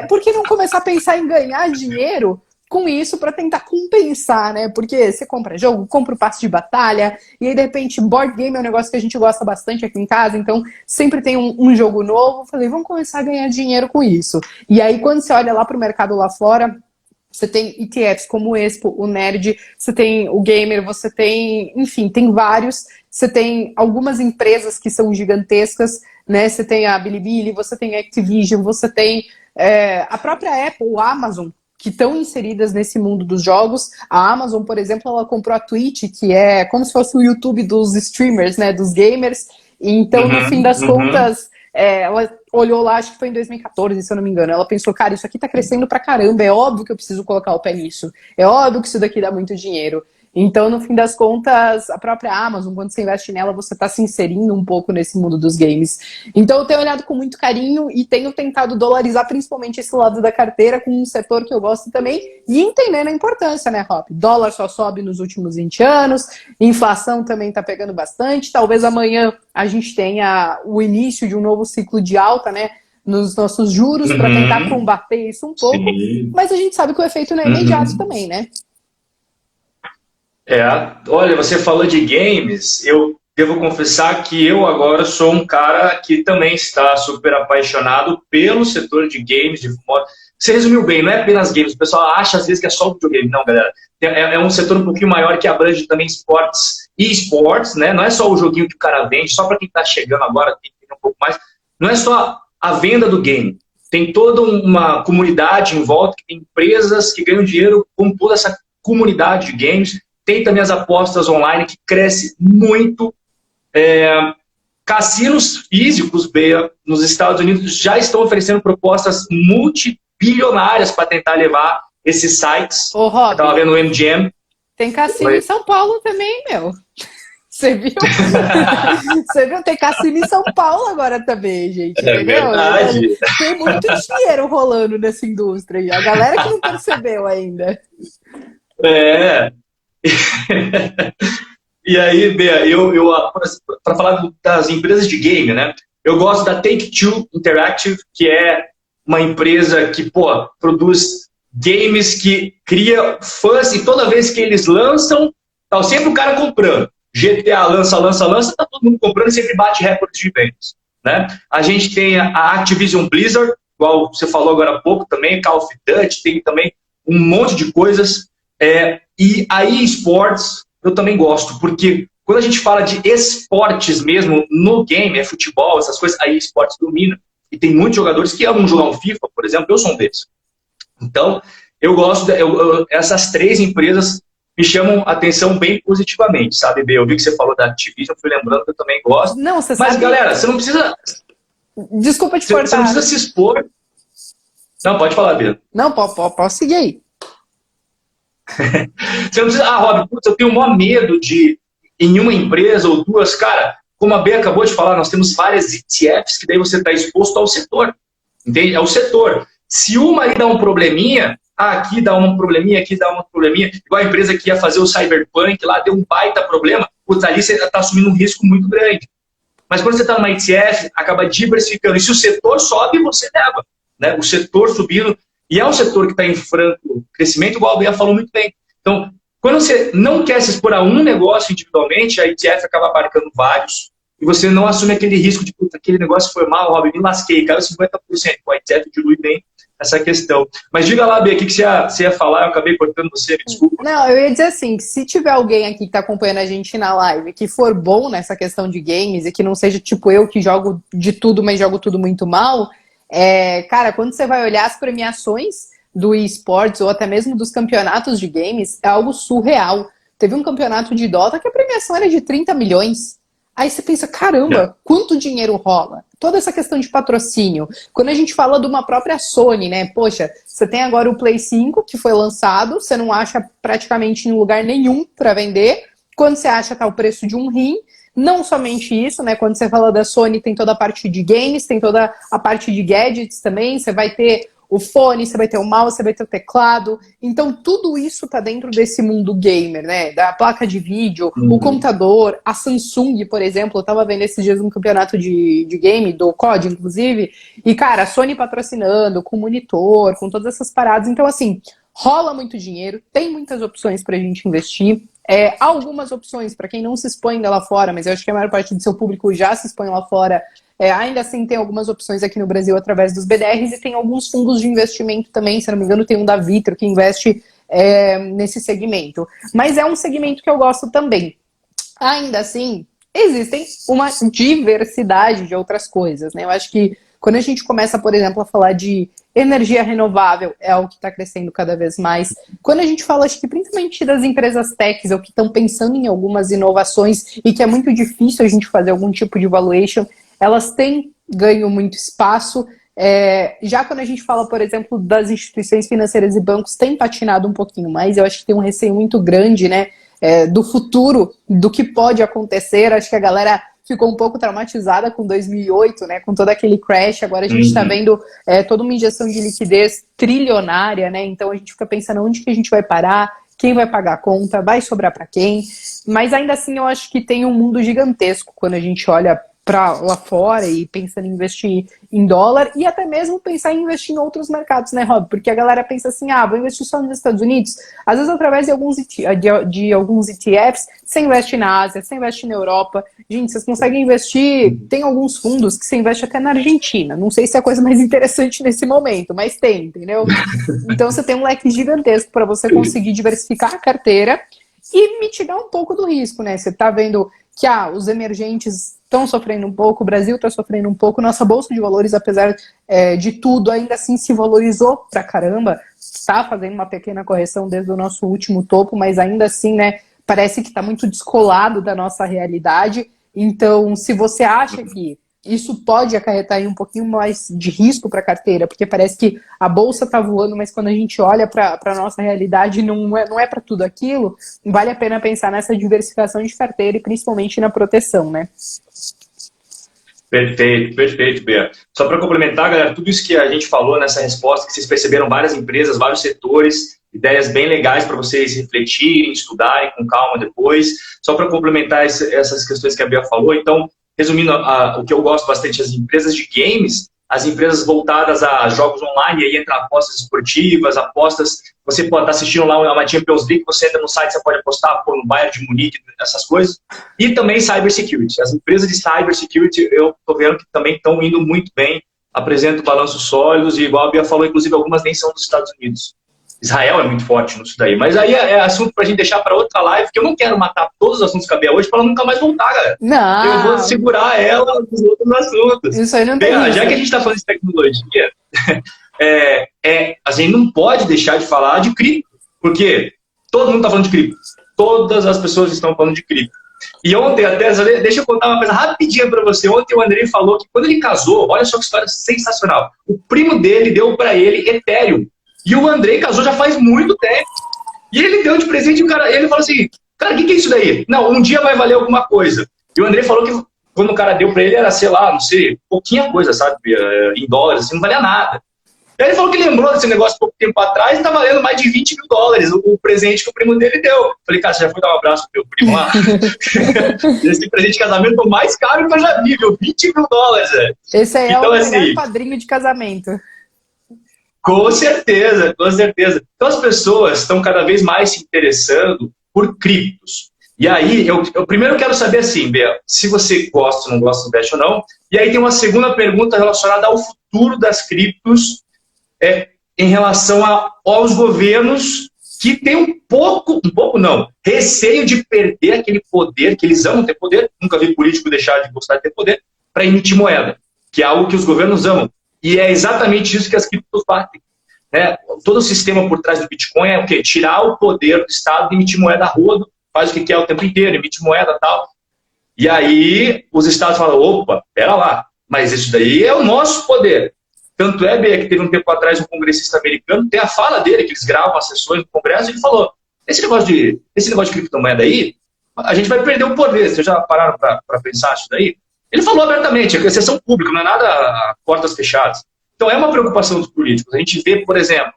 por que não começar a pensar em ganhar dinheiro com isso para tentar compensar, né? Porque você compra jogo, compra o passe de batalha, e aí de repente board game é um negócio que a gente gosta bastante aqui em casa, então sempre tem um jogo novo. Falei, vamos começar a ganhar dinheiro com isso. E aí quando você olha lá pro mercado lá fora, você tem ETFs como o Expo, o Nerd, você tem o Gamer, você tem, enfim, tem vários. Você tem algumas empresas que são gigantescas, né? Você tem a Bilibili, você tem a Activision, você tem a própria Apple, a Amazon, que estão inseridas nesse mundo dos jogos. A Amazon, por exemplo, ela comprou a Twitch, que é como se fosse o YouTube dos streamers, né, dos gamers. Então, no fim das contas, ela olhou lá, acho que foi em 2014, se eu não me engano. Ela pensou, cara, isso aqui tá crescendo pra caramba, é óbvio que eu preciso colocar o pé nisso. É óbvio que isso daqui dá muito dinheiro. Então, no fim das contas, a própria Amazon, quando você investe nela, você está se inserindo um pouco nesse mundo dos games. Então, eu tenho olhado com muito carinho e tenho tentado dolarizar principalmente esse lado da carteira com um setor que eu gosto também e entendendo a importância, né, Rob? Dólar só sobe nos últimos 20 anos, inflação também está pegando bastante, talvez amanhã a gente tenha o início de um novo ciclo de alta, né, nos nossos juros para tentar combater isso um pouco, mas a gente sabe que o efeito não é imediato também, né? Olha, você falou de games, eu devo confessar que eu agora sou um cara que também está super apaixonado pelo setor de games, de modo... Você resumiu bem, não é apenas games, o pessoal acha às vezes que é só videogame. Não, galera, é um setor um pouquinho maior que abrange também esportes e esportes, né? Não é só o joguinho que o cara vende, só para quem está chegando agora, tem que entender um pouco mais. Não é só a venda do game, tem toda uma comunidade em volta, que tem empresas que ganham dinheiro com toda essa comunidade de games. Tem também as apostas online, que cresce muito. Cassinos físicos, Bea, nos Estados Unidos, já estão oferecendo propostas multibilionárias para tentar levar esses sites. Ô, Rob, eu estava vendo o MGM. Tem cassino em São Paulo também, meu. Você viu? Você viu? Tem cassino em São Paulo agora também, gente. É verdade. Tem muito dinheiro rolando nessa indústria aí. A galera que não percebeu ainda. E aí, Bea, para falar das empresas de game, né? Eu gosto da Take-Two Interactive, que é uma empresa que, produz games que cria fãs e toda vez que eles lançam, tá sempre o cara comprando. GTA lança, tá todo mundo comprando e sempre bate recordes de vendas, né? A gente tem a Activision Blizzard, igual você falou agora há pouco também, Call of Duty, tem também um monte de coisas. E a eSports eu também gosto, porque quando a gente fala de esportes mesmo no game, futebol, essas coisas, a eSports domina. E tem muitos jogadores que amam jogar um FIFA, por exemplo, eu sou um desses. Então, eu gosto, essas três empresas me chamam a atenção bem positivamente, sabe, Bê? Eu vi que você falou da Activision, fui lembrando que eu também gosto. Não, você Mas, sabe... galera, você não precisa... Desculpa te cortar. Você não precisa se expor. Não, pode falar, Bê. Não, posso seguir aí. Você não precisa... Rob, putz, eu tenho o maior medo de, em uma empresa ou duas, cara, como a Bê acabou de falar, nós temos várias ETFs que daí você está exposto ao setor. Entende? É o setor. Se uma aí dá um probleminha, aqui dá um probleminha, aqui dá um probleminha, igual a empresa que ia fazer o Cyberpunk, lá deu um baita problema, putz, ali você está assumindo um risco muito grande. Mas quando você está numa ETF, acaba diversificando. E se o setor sobe, você leva, né? O setor subindo, e é um setor que está em franco crescimento, igual a Bea falou muito bem. Então, quando você não quer se expor a um negócio individualmente, a ETF acaba abarcando vários, e você não assume aquele risco de, puta, aquele negócio foi mal, Rob, me lasquei, caiu 50%. O ETF dilui bem essa questão. Mas diga lá, Bia, o que você ia falar? Eu acabei cortando você, me desculpa. Não, eu ia dizer assim, que se tiver alguém aqui que está acompanhando a gente na live que for bom nessa questão de games e que não seja tipo eu que jogo de tudo, mas jogo tudo muito mal, cara, quando você vai olhar as premiações do eSports ou até mesmo dos campeonatos de games, é algo surreal. Teve um campeonato de Dota que a premiação era de 30 milhões. Aí você pensa, caramba, quanto dinheiro rola? Toda essa questão de patrocínio. Quando a gente fala de uma própria Sony, né? Poxa, você tem agora o Play 5 que foi lançado, você não acha praticamente em lugar nenhum para vender. Quando você acha, tá o preço de um rim. Não somente isso, né? Quando você fala da Sony, tem toda a parte de games, tem toda a parte de gadgets também. Você vai ter o fone, você vai ter o mouse, você vai ter o teclado. Então, tudo isso tá dentro desse mundo gamer, né? Da placa de vídeo, o computador, a Samsung, por exemplo. Eu tava vendo esses dias um campeonato de game, do COD, inclusive. E, cara, a Sony patrocinando, com monitor, com todas essas paradas. Então, assim, rola muito dinheiro, tem muitas opções pra gente investir. Algumas opções, para quem não se expõe lá fora, mas eu acho que a maior parte do seu público já se expõe lá fora. Ainda assim, tem algumas opções aqui no Brasil através dos BDRs e tem alguns fundos de investimento também. Se não me engano, tem um da Vitro que investe nesse segmento. Mas é um segmento que eu gosto também. Ainda assim, existem uma diversidade de outras coisas, né? Eu acho que quando a gente começa, por exemplo, a falar de energia renovável, é algo que está crescendo cada vez mais. Quando a gente fala, acho que principalmente das empresas techs, ou que estão pensando em algumas inovações e que é muito difícil a gente fazer algum tipo de valuation, elas têm ganho muito espaço. Já quando a gente fala, por exemplo, das instituições financeiras e bancos, tem patinado um pouquinho mais. Eu acho que tem um receio muito grande, né? do futuro, do que pode acontecer. Acho que a galera ficou um pouco traumatizada com 2008, né, com todo aquele crash. Agora a gente está vendo toda uma injeção de liquidez trilionária, né, então a gente fica pensando onde que a gente vai parar, quem vai pagar a conta, vai sobrar para quem. Mas ainda assim eu acho que tem um mundo gigantesco quando a gente olha para lá fora e pensando em investir em dólar e até mesmo pensar em investir em outros mercados, né, Rob? Porque a galera pensa assim, vou investir só nos Estados Unidos. Às vezes através de alguns ETFs, você investe na Ásia, você investe na Europa. Gente, vocês conseguem investir, tem alguns fundos que você investe até na Argentina. Não sei se é a coisa mais interessante nesse momento, mas tem, entendeu? Então você tem um leque gigantesco para você conseguir diversificar a carteira e mitigar um pouco do risco, né? Você tá vendo que os emergentes estão sofrendo um pouco, o Brasil está sofrendo um pouco, nossa bolsa de valores, apesar de tudo, ainda assim se valorizou pra caramba, está fazendo uma pequena correção desde o nosso último topo, mas ainda assim, né, parece que está muito descolado da nossa realidade. Então, se você acha que isso pode acarretar aí um pouquinho mais de risco para a carteira, porque parece que a bolsa está voando, mas quando a gente olha para a nossa realidade não é para tudo aquilo, vale a pena pensar nessa diversificação de carteira e principalmente na proteção, né? Perfeito, Bea. Só para complementar, galera, tudo isso que a gente falou nessa resposta, que vocês perceberam várias empresas, vários setores, ideias bem legais para vocês refletirem, estudarem com calma depois. Só para complementar essas questões que a Bea falou, então, resumindo, o que eu gosto bastante, as empresas de games, as empresas voltadas a jogos online, aí entra apostas esportivas, apostas, você pode estar assistindo lá uma Champions League, você entra no site, você pode apostar no Bayern de Munique, essas coisas, e também cybersecurity. As empresas de cybersecurity, eu estou vendo que também estão indo muito bem, apresentam balanços sólidos, e igual a Bia falou, inclusive algumas nem são dos Estados Unidos. Israel é muito forte nisso daí, mas aí é assunto pra gente deixar para outra live, que eu não quero matar todos os assuntos que a Bia hoje para ela nunca mais voltar, galera. Não. Eu vou segurar ela nos outros assuntos. Isso aí não tem Bia, já que a gente está falando de tecnologia, a gente não pode deixar de falar de cripto, porque todo mundo está falando de cripto. Todas as pessoas estão falando de cripto. E ontem, até, deixa eu contar uma coisa rapidinha para você. Ontem o Andrei falou que quando ele casou, olha só que história sensacional, o primo dele deu para ele Ethereum. E o Andrei casou já faz muito tempo. E ele deu de presente, ele falou assim, cara, o que é isso daí? Não, um dia vai valer alguma coisa. E o Andrei falou que quando o cara deu pra ele era, sei lá, não sei, pouquinha coisa, sabe? Em dólares, assim, não valia nada. E aí ele falou que lembrou desse negócio pouco tempo atrás e tá valendo mais de 20 mil dólares o presente que o primo dele deu. Falei, cara, você já foi dar um abraço pro meu primo lá? Esse presente de casamento é o mais caro que eu já vi, viu? 20 mil dólares, velho. Esse aí então, é o melhor padrinho de casamento. Com certeza, com certeza. Então as pessoas estão cada vez mais se interessando por criptos. E aí, eu primeiro quero saber assim, Bea, se você gosta, não gosta, investe ou não. E aí tem uma segunda pergunta relacionada ao futuro das criptos em relação aos governos que têm um pouco não, receio de perder aquele poder, que eles amam ter poder, nunca vi político deixar de gostar de ter poder, para emitir moeda, que é algo que os governos amam. E é exatamente isso que as criptos fazem. Todo o sistema por trás do Bitcoin é o quê? Tirar o poder do Estado de emitir moeda a rodo, faz o que quer o tempo inteiro, emite moeda e tal. E aí os Estados falam, opa, pera lá, mas isso daí é o nosso poder. Tanto é, Bea, que teve um tempo atrás um congressista americano, tem a fala dele, que eles gravam as sessões do Congresso, e ele falou, esse negócio de criptomoeda aí, a gente vai perder o poder. Vocês já pararam para pensar isso daí? Ele falou abertamente, é sessão pública, não é nada a portas fechadas. Então é uma preocupação dos políticos. A gente vê, por exemplo,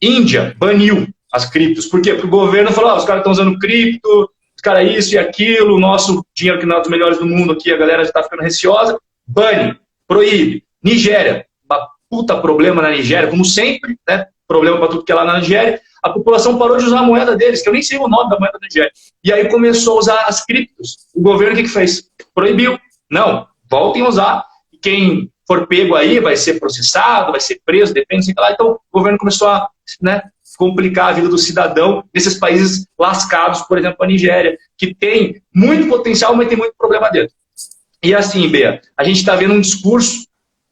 Índia baniu as criptos. Por quê? Porque o governo falou, os caras estão usando cripto, os caras isso e aquilo, o nosso dinheiro que não é dos melhores do mundo aqui, a galera já está ficando receosa. Bane, proíbe. Nigéria, uma puta problema na Nigéria, como sempre, né? Problema para tudo que é lá na Nigéria. A população parou de usar a moeda deles, que eu nem sei o nome da moeda da Nigéria. E aí começou a usar as criptos. O governo o que fez? Proibiu. Não, voltem a usar. E quem for pego aí vai ser processado, vai ser preso, depende, sei lá. Então, o governo começou a complicar a vida do cidadão nesses países lascados, por exemplo, a Nigéria, que tem muito potencial, mas tem muito problema dentro. E assim, Bea, a gente está vendo um discurso,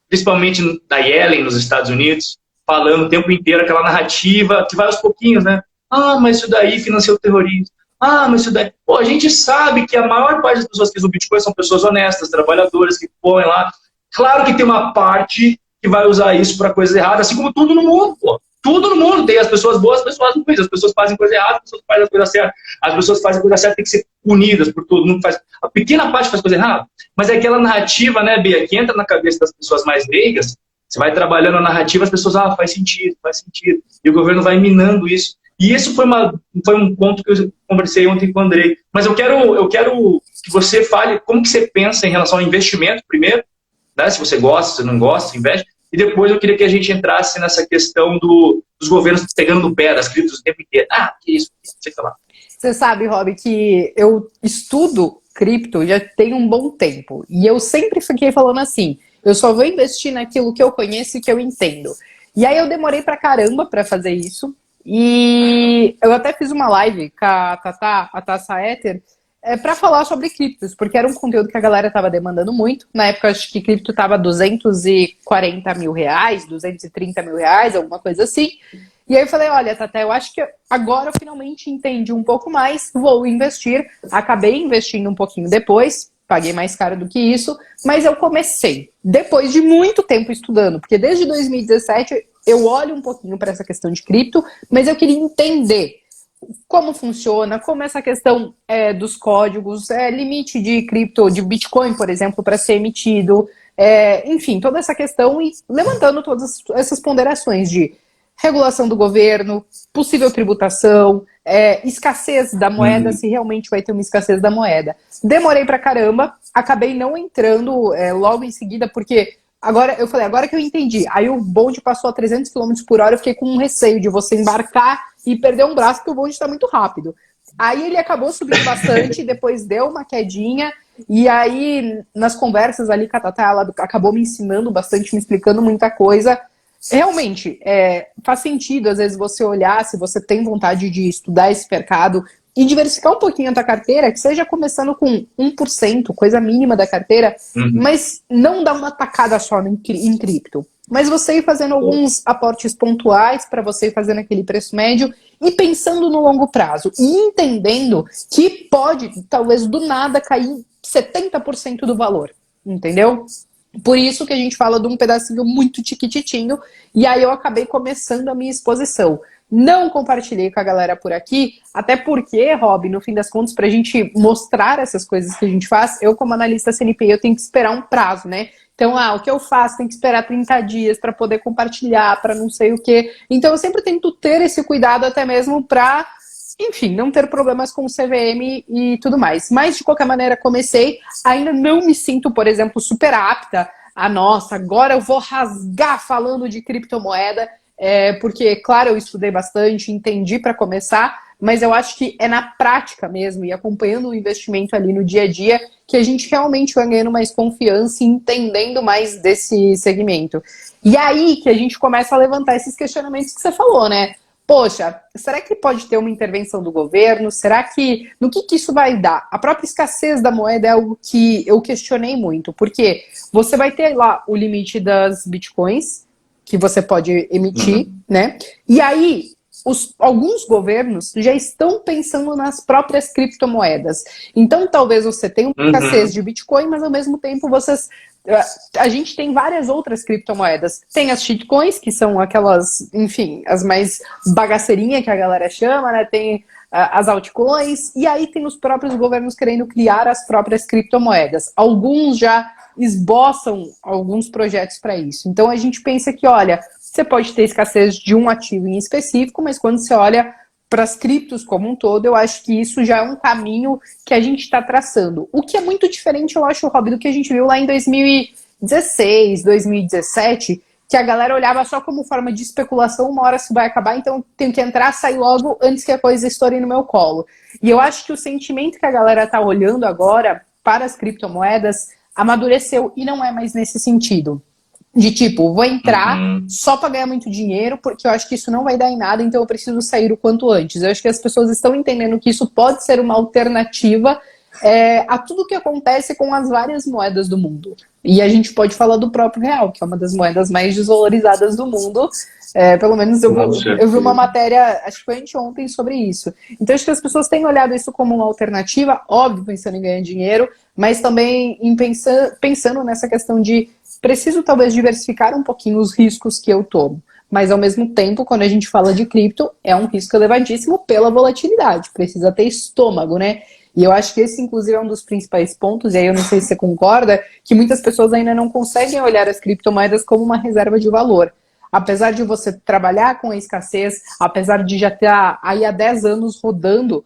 principalmente da Yellen nos Estados Unidos, falando o tempo inteiro aquela narrativa que vai aos pouquinhos, né? Ah, mas isso daí financia o terrorismo. Ah, mas isso daí... Pô, a gente sabe que a maior parte das pessoas que usam Bitcoin são pessoas honestas, trabalhadoras, que põem lá. Claro que tem uma parte que vai usar isso para coisas erradas, assim como tudo no mundo, pô. tudo no mundo tem as pessoas boas, as pessoas ruins, as pessoas fazem coisa errada, as pessoas fazem a coisa certa, as pessoas fazem a coisa certa, tem que ser punidas por todo mundo, faz a pequena parte faz coisa errada, mas é aquela narrativa, né, Bia, que entra na cabeça das pessoas mais leigas, você vai trabalhando a narrativa, as pessoas, faz sentido, e o governo vai minando isso. E isso foi um ponto que eu conversei ontem com o Andrei. Mas eu quero que você fale como que você pensa em relação ao investimento, primeiro, né? Se você gosta, se não gosta, se investe. E depois eu queria que a gente entrasse nessa questão dos governos pegando no pé das criptos o tempo inteiro. Que isso, sei lá. Você sabe, Rob, que eu estudo cripto já tem um bom tempo. E eu sempre fiquei falando assim, eu só vou investir naquilo que eu conheço e que eu entendo. E aí eu demorei pra caramba pra fazer isso. E eu até fiz uma live com a Tatá, a Tassa Ether, para falar sobre criptos, porque era um conteúdo que a galera estava demandando muito. Na época, acho que cripto estava 240 mil reais, 230 mil reais, alguma coisa assim. E aí eu falei, olha, Tatá, eu acho que agora eu finalmente entendi um pouco mais, vou investir. Acabei investindo um pouquinho depois, paguei mais caro do que isso, mas eu comecei, depois de muito tempo estudando, porque desde 2017 eu olho um pouquinho para essa questão de cripto, mas eu queria entender como funciona, como essa questão dos códigos, limite de cripto, de Bitcoin, por exemplo, para ser emitido, enfim, toda essa questão e levantando todas essas ponderações de regulação do governo, possível tributação, escassez da moeda, se realmente vai ter uma escassez da moeda. Demorei pra caramba, acabei não entrando logo em seguida, porque agora que eu entendi. Aí o bonde passou a 300 km por hora, eu fiquei com um receio de você embarcar e perder um braço, porque o bonde está muito rápido. Aí ele acabou subindo bastante, depois deu uma quedinha, e aí nas conversas ali com a Tatá, ela acabou me ensinando bastante, me explicando muita coisa. Realmente, faz sentido, às vezes, você olhar, se você tem vontade de estudar esse mercado e diversificar um pouquinho a tua carteira, que seja começando com 1%, coisa mínima da carteira, mas não dar uma tacada só em cripto. Mas você ir fazendo alguns aportes pontuais para você ir fazendo aquele preço médio e pensando no longo prazo. E entendendo que pode, talvez, do nada cair 70% do valor. Entendeu? Por isso que a gente fala de um pedacinho muito tiquititinho, e aí eu acabei começando a minha exposição. Não compartilhei com a galera por aqui, até porque, Rob, no fim das contas, pra gente mostrar essas coisas que a gente faz, eu como analista CNPI, eu tenho que esperar um prazo, né? Então, o que eu faço? Tem que esperar 30 dias para poder compartilhar, para não sei o quê. Então, eu sempre tento ter esse cuidado até mesmo para, enfim, não ter problemas com o CVM e tudo mais. Mas, de qualquer maneira, comecei. Ainda não me sinto, por exemplo, super apta a, nossa, agora eu vou rasgar falando de criptomoeda, porque, claro, eu estudei bastante, entendi para começar, mas eu acho que é na prática mesmo, e acompanhando o investimento ali no dia a dia, que a gente realmente vai ganhando mais confiança e entendendo mais desse segmento. E aí que a gente começa a levantar esses questionamentos que você falou, né? Poxa, será que pode ter uma intervenção do governo? Será que... No que isso vai dar? A própria escassez da moeda é algo que eu questionei muito, porque você vai ter lá o limite das bitcoins, que você pode emitir, né? E aí, alguns governos já estão pensando nas próprias criptomoedas. Então, talvez você tenha uma escassez de bitcoin, mas ao mesmo tempo a gente tem várias outras criptomoedas. Tem as shitcoins, que são aquelas, enfim, as mais bagaceirinhas que a galera chama, né? Tem as altcoins, e aí tem os próprios governos querendo criar as próprias criptomoedas. Alguns já esboçam alguns projetos para isso. Então a gente pensa que, olha, você pode ter escassez de um ativo em específico, mas quando você olha para as criptos como um todo, eu acho que isso já é um caminho que a gente está traçando. O que é muito diferente, eu acho, Rob, do que a gente viu lá em 2016, 2017, que a galera olhava só como forma de especulação, uma hora isso vai acabar, então eu tenho que entrar, sair logo antes que a coisa estoure no meu colo. E eu acho que o sentimento que a galera está olhando agora para as criptomoedas amadureceu e não é mais nesse sentido. De tipo, vou entrar só para ganhar muito dinheiro, porque eu acho que isso não vai dar em nada, então eu preciso sair o quanto antes. Eu acho que as pessoas estão entendendo que isso pode ser uma alternativa a tudo que acontece com as várias moedas do mundo. E a gente pode falar do próprio real, que é uma das moedas mais desvalorizadas do mundo. Pelo menos eu vi uma matéria, acho que foi anteontem, sobre isso. Então acho que as pessoas têm olhado isso como uma alternativa, óbvio, pensando em ganhar dinheiro, mas também pensando nessa questão de preciso talvez diversificar um pouquinho os riscos que eu tomo. mas ao mesmo tempo, quando a gente fala de cripto, é um risco elevadíssimo pela volatilidade, precisa ter estômago, né? E eu acho que esse, inclusive, é um dos principais pontos, e aí eu não sei se você concorda, que muitas pessoas ainda não conseguem olhar as criptomoedas como uma reserva de valor. Apesar de você trabalhar com a escassez, apesar de já estar aí há 10 anos rodando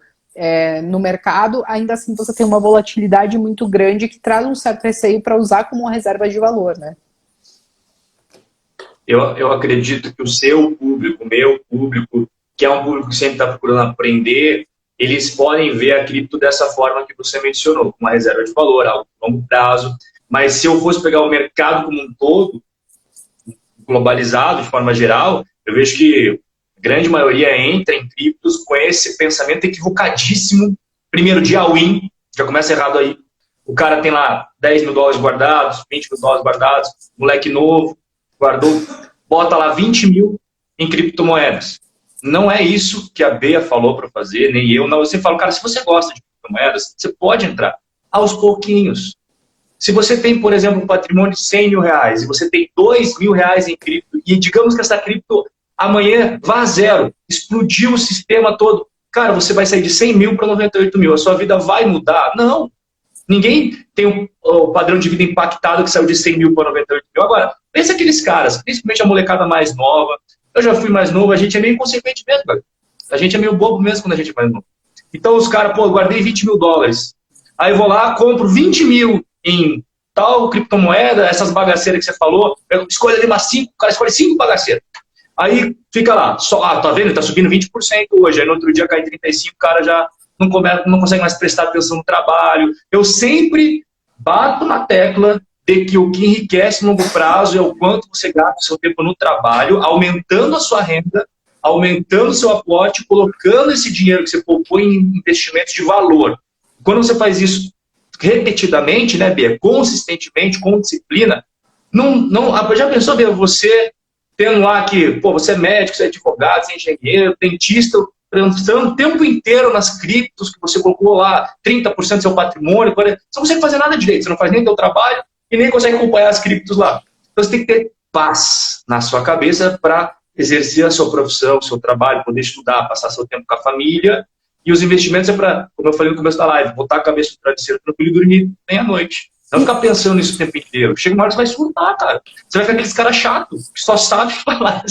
no mercado, ainda assim você tem uma volatilidade muito grande que traz um certo receio para usar como uma reserva de valor, né? Eu acredito que o seu público, o meu público, que é um público que sempre está procurando aprender, eles podem ver a cripto dessa forma que você mencionou, com uma reserva de valor, algo de longo prazo. Mas se eu fosse pegar o mercado como um todo, globalizado de forma geral, eu vejo que a grande maioria entra em criptos com esse pensamento equivocadíssimo. Primeiro, de all-in, já começa errado aí. O cara tem lá 10 mil dólares guardados, 20 mil dólares guardados, moleque novo, guardou, bota lá 20 mil em criptomoedas. Não é isso que a Bea falou para fazer, nem eu. Não, você fala, cara, se você gosta de criptomoedas, você pode entrar aos pouquinhos. Se você tem, por exemplo, um patrimônio de 100 mil reais e você tem 2 mil reais em cripto, e digamos que essa cripto amanhã vá a zero, explodiu o sistema todo, cara, você vai sair de 100 mil para 98 mil, a sua vida vai mudar? Não. Ninguém tem o padrão de vida impactado que saiu de 100 mil para 98 mil. Agora, pensa aqueles caras, principalmente a molecada mais nova. Eu já fui mais novo, a gente é meio inconsequente mesmo, cara. A gente é meio bobo mesmo quando a gente é mais novo. Então os caras, pô, eu guardei 20 mil dólares. Aí eu vou lá, compro 20 mil em tal criptomoeda, essas bagaceiras que você falou, eu escolho ali umas 5, o cara escolhe 5 bagaceiras. Aí fica lá, tá vendo? Tá subindo 20% hoje, aí no outro dia cai 35%, o cara já não consegue mais prestar atenção no trabalho. Eu sempre bato na tecla de que o que enriquece no longo prazo é o quanto você gasta o seu tempo no trabalho, aumentando a sua renda, aumentando o seu aporte, colocando esse dinheiro que você poupou em investimentos de valor. Quando você faz isso repetidamente, né, Bia, consistentemente, com disciplina, já pensou, Bia, você tendo lá que, pô, você é médico, você é advogado, você é engenheiro, dentista, pensando o tempo inteiro nas criptos que você colocou lá, 30% do seu patrimônio, 40%, você não consegue fazer nada direito, você não faz nem teu trabalho e nem consegue acompanhar as criptos lá. Então você tem que ter paz na sua cabeça para exercer a sua profissão, o seu trabalho, poder estudar, passar seu tempo com a família. E os investimentos é para, como eu falei no começo da live, botar a cabeça no travesseiro tranquilo e dormir bem à noite. Não ficar pensando nisso o tempo inteiro. Chega uma hora que você vai surtar, cara. Você vai ficar aqueles caras chatos, que só sabe falar,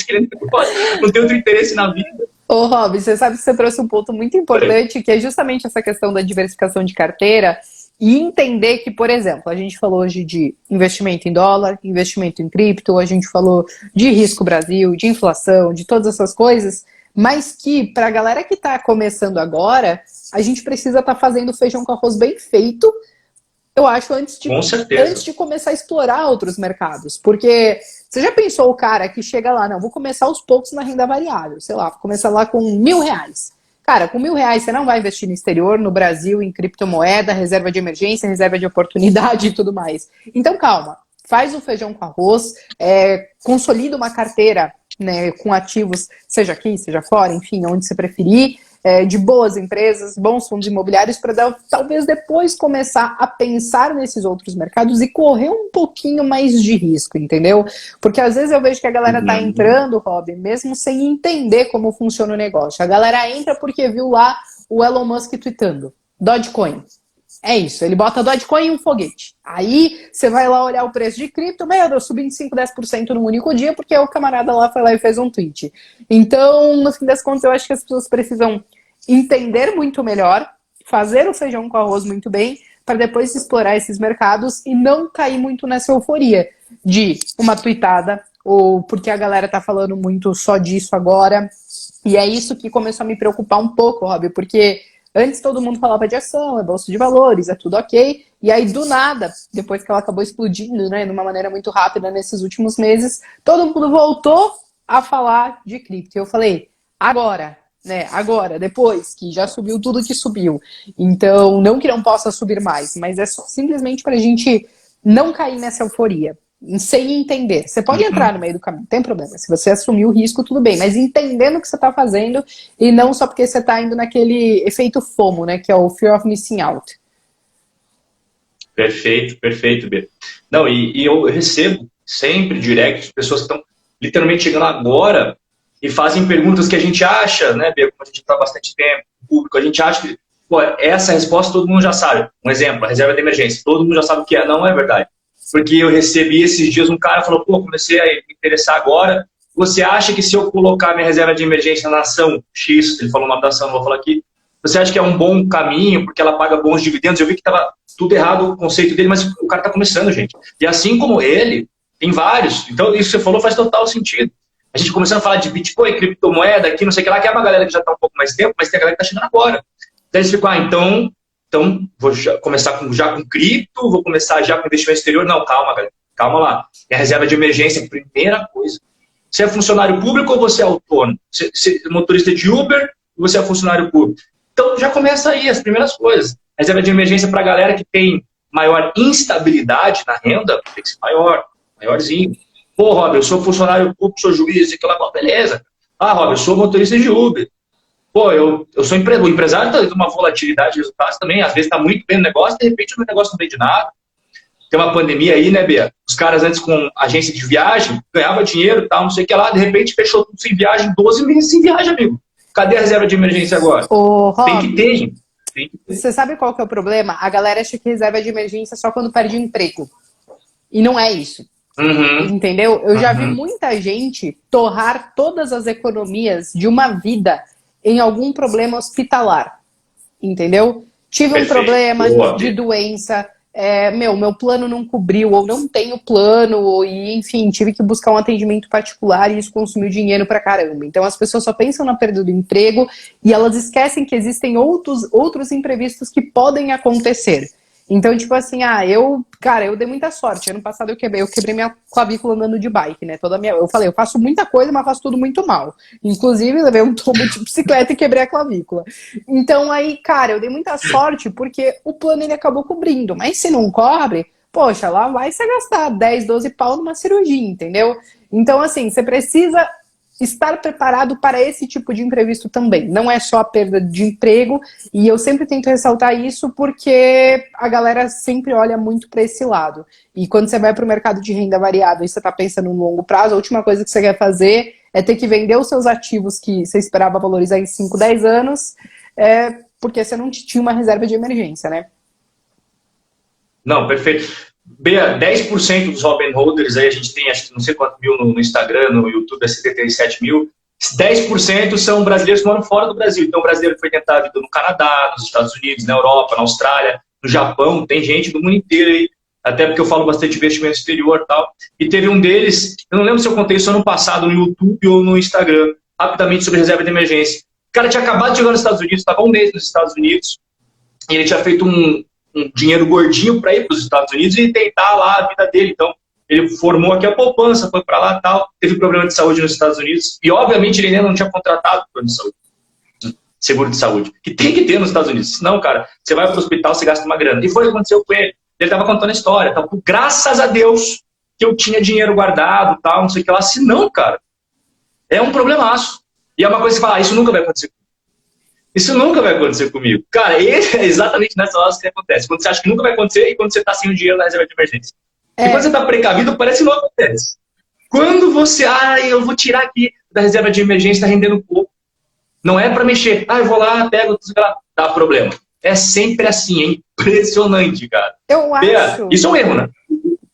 não tem outro interesse na vida. Ô, Rob, você sabe que você trouxe um ponto muito importante, que é justamente essa questão da diversificação de carteira e entender que, por exemplo, a gente falou hoje de investimento em dólar, investimento em cripto, a gente falou de risco Brasil, de inflação, de todas essas coisas, mas que, para a galera que está começando agora, a gente precisa estar fazendo feijão com arroz bem feito, eu acho, antes de começar a explorar outros mercados. Porque você já pensou o cara que chega lá, não, vou começar aos poucos na renda variável, sei lá, vou começar lá com R$1.000. Cara, com R$1.000 você não vai investir no exterior, no Brasil, em criptomoeda, reserva de emergência, reserva de oportunidade e tudo mais. Então, calma, faz o feijão com arroz, consolida uma carteira, né, com ativos, seja aqui, seja fora, enfim, onde você preferir, de boas empresas, bons fundos imobiliários, para talvez depois começar a pensar nesses outros mercados e correr um pouquinho mais de risco, entendeu? Porque às vezes eu vejo que a galera tá entrando, Rob, mesmo sem entender como funciona o negócio. A galera entra porque viu lá o Elon Musk tweetando, Dogecoin. É isso, ele bota Dogecoin e um foguete. Aí você vai lá olhar o preço de cripto, meu Deus, subindo 5, 10% num único dia, porque o camarada lá foi lá e fez um tweet. Então, no fim das contas, eu acho que as pessoas precisam entender muito melhor, fazer o feijão com arroz muito bem, para depois explorar esses mercados e não cair muito nessa euforia de uma tweetada, ou porque a galera tá falando muito só disso agora. E é isso que começou a me preocupar um pouco, Rob, porque antes todo mundo falava de ação, é bolsa de valores, é tudo ok. E aí, do nada, depois que ela acabou explodindo, né, de uma maneira muito rápida nesses últimos meses, todo mundo voltou a falar de cripto. E eu falei, agora, depois que já subiu tudo que subiu. Então, não que não possa subir mais, mas é só simplesmente pra gente não cair nessa euforia. Sem entender. Você pode entrar no meio do caminho, não tem problema. Se você assumir o risco, tudo bem. Mas entendendo o que você está fazendo e não só porque você está indo naquele efeito FOMO, né? Que é o Fear of Missing Out. Perfeito, perfeito, B. Não, e eu recebo sempre direct de pessoas que estão literalmente chegando agora e fazem perguntas que a gente acha, né, Bia, como a gente está há bastante tempo, público, a gente acha que, pô, essa resposta todo mundo já sabe. Um exemplo, a reserva de emergência, todo mundo já sabe o que é. Não é verdade. Porque eu recebi esses dias um cara falou, pô, comecei a me interessar agora, você acha que se eu colocar minha reserva de emergência na ação X, ele falou uma da ação, não vou falar aqui, você acha que é um bom caminho, porque ela paga bons dividendos? Eu vi que estava tudo errado o conceito dele, mas o cara está começando, gente. E assim como ele, tem vários. Então, isso que você falou faz total sentido. A gente começando a falar de Bitcoin, criptomoeda, aqui, não sei o que lá, que é uma galera que já está um pouco mais tempo, mas tem a galera que está chegando agora. Então, eles ficam, então vou começar já com cripto, vou começar já com investimento exterior. Não, calma, galera, calma lá. É a reserva de emergência, primeira coisa. Você é funcionário público ou você é autônomo? Você é motorista de Uber ou você é funcionário público? Então, já começa aí as primeiras coisas. Reserva de emergência para a galera que tem maior instabilidade na renda, tem que ser maiorzinho. Pô, Rob, eu sou funcionário público, sou juiz, aquilo lá, beleza. Ah, Rob, eu sou motorista de Uber. Pô, eu sou o empresário, tem uma volatilidade de resultados também, às vezes está muito bem no negócio, de repente o meu negócio não vende nada. Tem uma pandemia aí, né, Bia? Os caras antes com agência de viagem, ganhava dinheiro e tal, não sei o que lá, de repente fechou tudo sem viagem, 12 meses sem viagem, amigo. Cadê a reserva de emergência agora? Ô, Rob, tem que ter, gente. Você sabe qual que é o problema? A galera acha que reserva de emergência é só quando perde emprego. E não é isso. Entendeu? Eu já vi muita gente torrar todas as economias de uma vida em algum problema hospitalar. Entendeu? Tive um problema de doença, meu plano não cobriu, ou não tenho plano, e enfim, tive que buscar um atendimento particular e isso consumiu dinheiro pra caramba. Então as pessoas só pensam na perda do emprego e elas esquecem que existem outros imprevistos que podem acontecer. Então, tipo assim, eu dei muita sorte. Ano passado eu quebrei minha clavícula andando de bike, né? Eu falei, eu faço muita coisa, mas faço tudo muito mal. Inclusive, levei um tombo de bicicleta e quebrei a clavícula. Então, aí, cara, eu dei muita sorte porque o plano ele acabou cobrindo. Mas se não cobre, poxa, lá vai você gastar 10, 12 pau numa cirurgia, entendeu? Então, assim, você precisa estar preparado para esse tipo de imprevisto também. Não é só a perda de emprego, e eu sempre tento ressaltar isso porque a galera sempre olha muito para esse lado. E quando você vai para o mercado de renda variável e você está pensando no longo prazo, a última coisa que você quer fazer é ter que vender os seus ativos que você esperava valorizar em 5, 10 anos, porque você não tinha uma reserva de emergência, né? Não, perfeito. Bea, 10% dos Robin Holders, aí a gente tem, acho que não sei quanto mil no Instagram, no YouTube é 77 mil, 10% são brasileiros que moram fora do Brasil. Então, o brasileiro que foi tentar a vida no Canadá, nos Estados Unidos, na Europa, na Austrália, no Japão, tem gente do mundo inteiro aí, até porque eu falo bastante de investimento exterior e tal. E teve um deles, eu não lembro se eu contei isso ano passado no YouTube ou no Instagram, rapidamente sobre reserva de emergência. O cara tinha acabado de chegar nos Estados Unidos, estava um mês nos Estados Unidos, e ele tinha feito um dinheiro gordinho para ir para os Estados Unidos e tentar lá a vida dele. Então, ele formou aqui a poupança, foi para lá e tal, teve problema de saúde nos Estados Unidos, e obviamente ele ainda não tinha contratado plano de saúde, seguro de saúde, que tem que ter nos Estados Unidos. Senão, cara, você vai para o hospital, você gasta uma grana. E foi o que aconteceu com ele. Ele estava contando a história. Então, graças a Deus que eu tinha dinheiro guardado, tal, não sei o que lá. Se não, cara, é um problemaço. E é uma coisa que você fala, isso nunca vai acontecer. Isso nunca vai acontecer comigo. Cara, é exatamente nessa hora que acontece. Quando você acha que nunca vai acontecer e quando você está sem o dinheiro na reserva de emergência. E quando você está precavido, parece que não acontece. Quando você, eu vou tirar aqui da reserva de emergência, está rendendo pouco. Não é para mexer. Eu vou lá, pego, dá problema. É sempre assim, é impressionante, cara. Eu acho... Isso é um erro, né?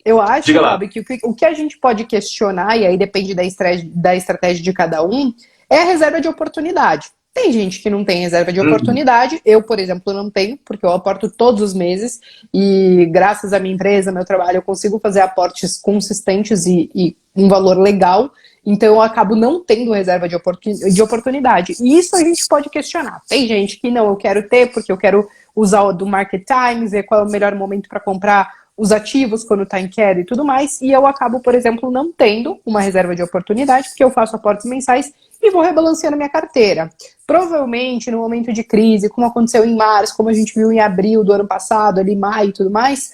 Eu acho, Rob, que o que a gente pode questionar, e aí depende da estratégia de cada um, é a reserva de oportunidade. Tem gente que não tem reserva de oportunidade. Eu, por exemplo, não tenho, porque eu aporto todos os meses e graças à minha empresa, meu trabalho, eu consigo fazer aportes consistentes e um valor legal. Então eu acabo não tendo reserva de oportunidade. E isso a gente pode questionar. Tem gente que não, eu quero ter porque eu quero usar o do Market Times, ver qual é o melhor momento para comprar os ativos quando está em queda e tudo mais. E eu acabo, por exemplo, não tendo uma reserva de oportunidade, porque eu faço aportes mensais e vou rebalanceando minha carteira. Provavelmente, no momento de crise, como aconteceu em março, como a gente viu em abril do ano passado, ali maio e tudo mais,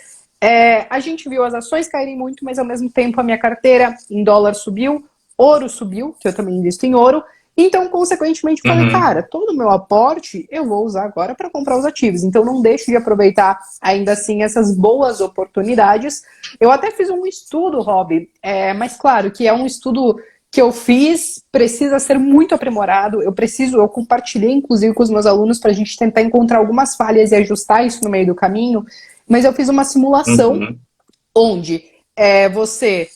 a gente viu as ações caírem muito, mas ao mesmo tempo a minha carteira em dólar subiu, ouro subiu, que eu também invisto em ouro, então, consequentemente, falei, cara, todo o meu aporte eu vou usar agora para comprar os ativos. Então, não deixo de aproveitar, ainda assim, essas boas oportunidades. Eu até fiz um estudo, Rob, mas claro que é um estudo que eu fiz precisa ser muito aprimorado. Eu compartilhei, inclusive, com os meus alunos para a gente tentar encontrar algumas falhas e ajustar isso no meio do caminho, mas eu fiz uma simulação onde você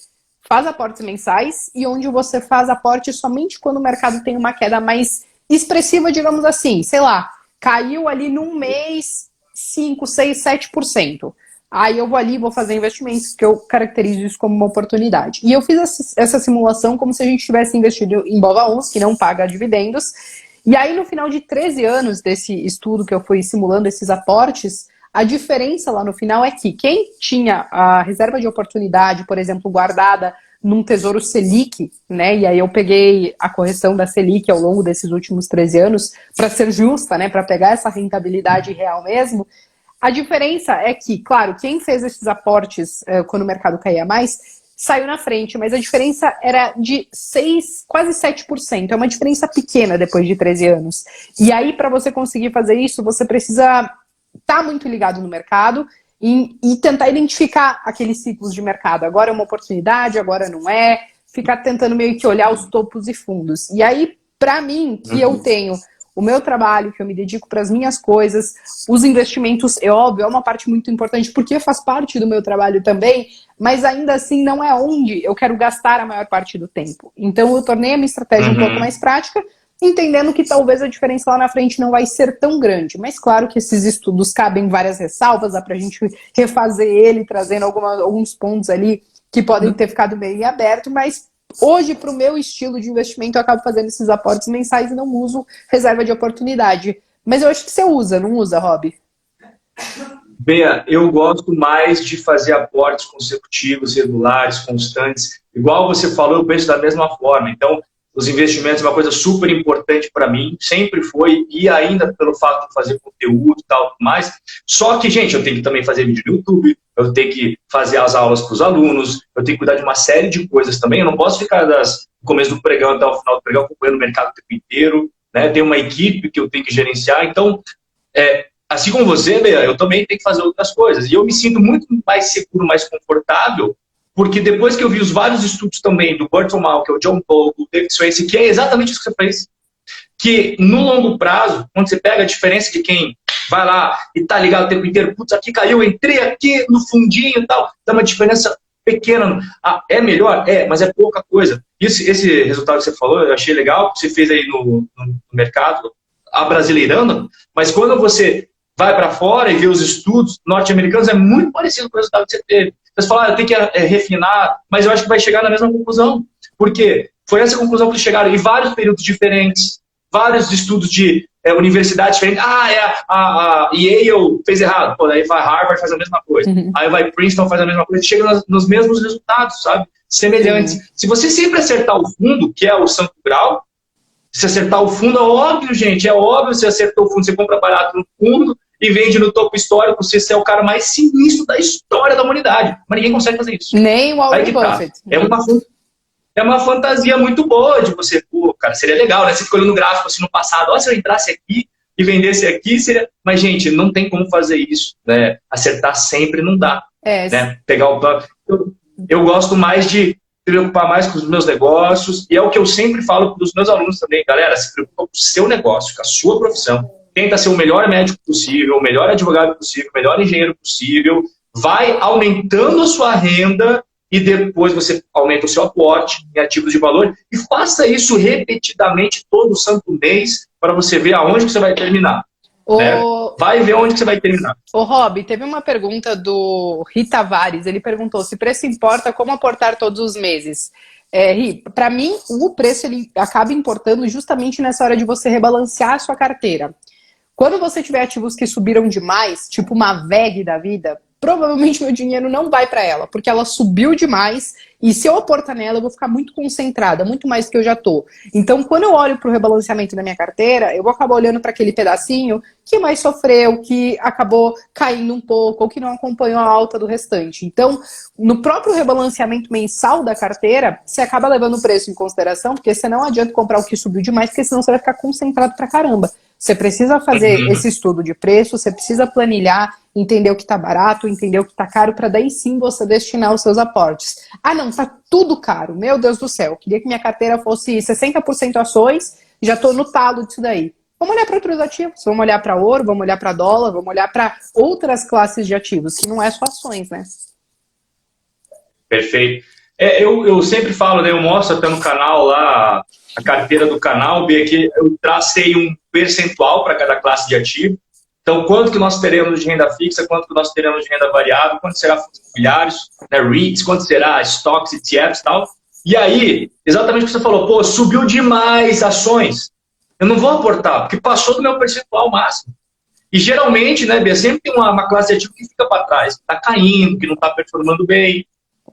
faz aportes mensais e onde você faz aporte somente quando o mercado tem uma queda mais expressiva, digamos assim, sei lá, caiu ali num mês 5, 6, 7%. Aí eu vou ali e vou fazer investimentos, que eu caracterizo isso como uma oportunidade. E eu fiz essa simulação como se a gente tivesse investido em BOVA11, que não paga dividendos. E aí, no final de 13 anos desse estudo que eu fui simulando esses aportes, a diferença lá no final é que quem tinha a reserva de oportunidade, por exemplo, guardada num Tesouro Selic, né? E aí eu peguei a correção da Selic ao longo desses últimos 13 anos para ser justa, né? Para pegar essa rentabilidade real mesmo. A diferença é que, claro, quem fez esses aportes quando o mercado caía mais, saiu na frente, mas a diferença era de 6, quase 7%. É uma diferença pequena depois de 13 anos. E aí, para você conseguir fazer isso, você precisa estar muito ligado no mercado e tentar identificar aqueles ciclos de mercado. Agora é uma oportunidade, agora não é. Ficar tentando meio que olhar os topos e fundos. E aí, para mim, que eu tenho o meu trabalho, que eu me dedico para as minhas coisas, os investimentos, é óbvio, é uma parte muito importante, porque faz parte do meu trabalho também, mas ainda assim não é onde eu quero gastar a maior parte do tempo. Então eu tornei a minha estratégia um pouco mais prática, entendendo que talvez a diferença lá na frente não vai ser tão grande. Mas claro que esses estudos cabem várias ressalvas, dá para a gente refazer ele, trazendo alguns pontos ali que podem ter ficado meio em aberto, mas hoje, para o meu estilo de investimento, eu acabo fazendo esses aportes mensais e não uso reserva de oportunidade. Mas eu acho que você usa, não usa, Rob? Bea, eu gosto mais de fazer aportes consecutivos, regulares, constantes. Igual você falou, eu penso da mesma forma. Então, os investimentos é uma coisa super importante para mim, sempre foi, e ainda pelo fato de fazer conteúdo e tal, mais. Só que, gente, eu tenho que também fazer vídeo no YouTube, eu tenho que fazer as aulas para os alunos, eu tenho que cuidar de uma série de coisas também. Eu não posso ficar do começo do pregão até o final do pregão acompanhando o mercado o tempo inteiro, né? Tem uma equipe que eu tenho que gerenciar. Então, assim como você, Bea, eu também tenho que fazer outras coisas. E eu me sinto muito mais seguro, mais confortável, porque depois que eu vi os vários estudos também do Burton Malkiel, John Bogle, do David Swayze, que é exatamente isso que você fez, que no longo prazo, quando você pega a diferença de quem vai lá e tá ligado o tempo inteiro, putz, aqui caiu, entrei aqui no fundinho e tal, dá uma diferença pequena. É melhor? Mas é pouca coisa. Esse resultado que você falou, eu achei legal, que você fez aí no mercado, abrasileirando, mas quando você vai para fora e vê os estudos norte-americanos, é muito parecido com o resultado que você teve. Você fala, eu tenho que refinar, mas eu acho que vai chegar na mesma conclusão. Porque foi essa conclusão que eles chegaram em vários períodos diferentes, vários estudos de universidades diferentes. A Yale fez errado. Pô, daí vai Harvard, faz a mesma coisa. Aí vai Princeton, faz a mesma coisa. Chega nos mesmos resultados, sabe? Semelhantes. Se você sempre acertar o fundo, que é o santo grau, se acertar o fundo, é óbvio, gente. É óbvio, se acertou o fundo, você compra barato no fundo e vende no topo histórico, você é o cara mais sinistro da história da humanidade. Mas ninguém consegue fazer isso. Nem o Warren Buffett. É uma fantasia muito boa de você, pô, cara, seria legal, né? Você fica olhando o gráfico assim no passado, ó, se eu entrasse aqui e vendesse aqui, seria... Mas, gente, não tem como fazer isso, né? Acertar sempre não dá, né? Pegar o plano. Eu gosto mais de me preocupar mais com os meus negócios, e é o que eu sempre falo para os meus alunos também, galera, se preocupa com o seu negócio, com a sua profissão. Tenta ser o melhor médico possível, o melhor advogado possível, o melhor engenheiro possível, vai aumentando a sua renda e depois você aumenta o seu aporte em ativos de valor e faça isso repetidamente todo santo mês para você ver aonde que você vai terminar. Né? Vai ver onde que você vai terminar. Ô, Rob, teve uma pergunta do Rita Tavares, ele perguntou se preço importa, como aportar todos os meses? Para mim, o preço ele acaba importando justamente nessa hora de você rebalancear a sua carteira. Quando você tiver ativos que subiram demais, tipo uma VEG da vida, provavelmente meu dinheiro não vai para ela, porque ela subiu demais e se eu aportar nela, eu vou ficar muito concentrada, muito mais do que eu já tô. Então, quando eu olho para o rebalanceamento da minha carteira, eu vou acabar olhando para aquele pedacinho que mais sofreu, que acabou caindo um pouco, ou que não acompanhou a alta do restante. Então, no próprio rebalanceamento mensal da carteira, você acaba levando o preço em consideração, porque você não adianta comprar o que subiu demais, porque senão você vai ficar concentrado pra caramba. Você precisa fazer esse estudo de preço, você precisa planilhar entender o que tá barato, entender o que tá caro, para daí sim você destinar os seus aportes. Ah, não, tá tudo caro, meu Deus do céu, queria que minha carteira fosse 60% ações, já tô no talo disso daí. Vamos olhar para outros ativos, vamos olhar para ouro, vamos olhar para dólar, vamos olhar para outras classes de ativos, que não é só ações, né? Perfeito. Eu sempre falo, né, eu mostro até no canal lá, a carteira do canal, Bia, que eu tracei um percentual para cada classe de ativo. Então, quanto que nós teremos de renda fixa, quanto que nós teremos de renda variável, quanto será fundos imobiliários, né, REITs, quanto será stocks, ETFs e tal. E aí, exatamente o que você falou, pô, subiu demais ações. Eu não vou aportar, porque passou do meu percentual máximo. E geralmente, né, Bia, sempre tem uma classe de ativo que fica para trás, que está caindo, que não está performando bem.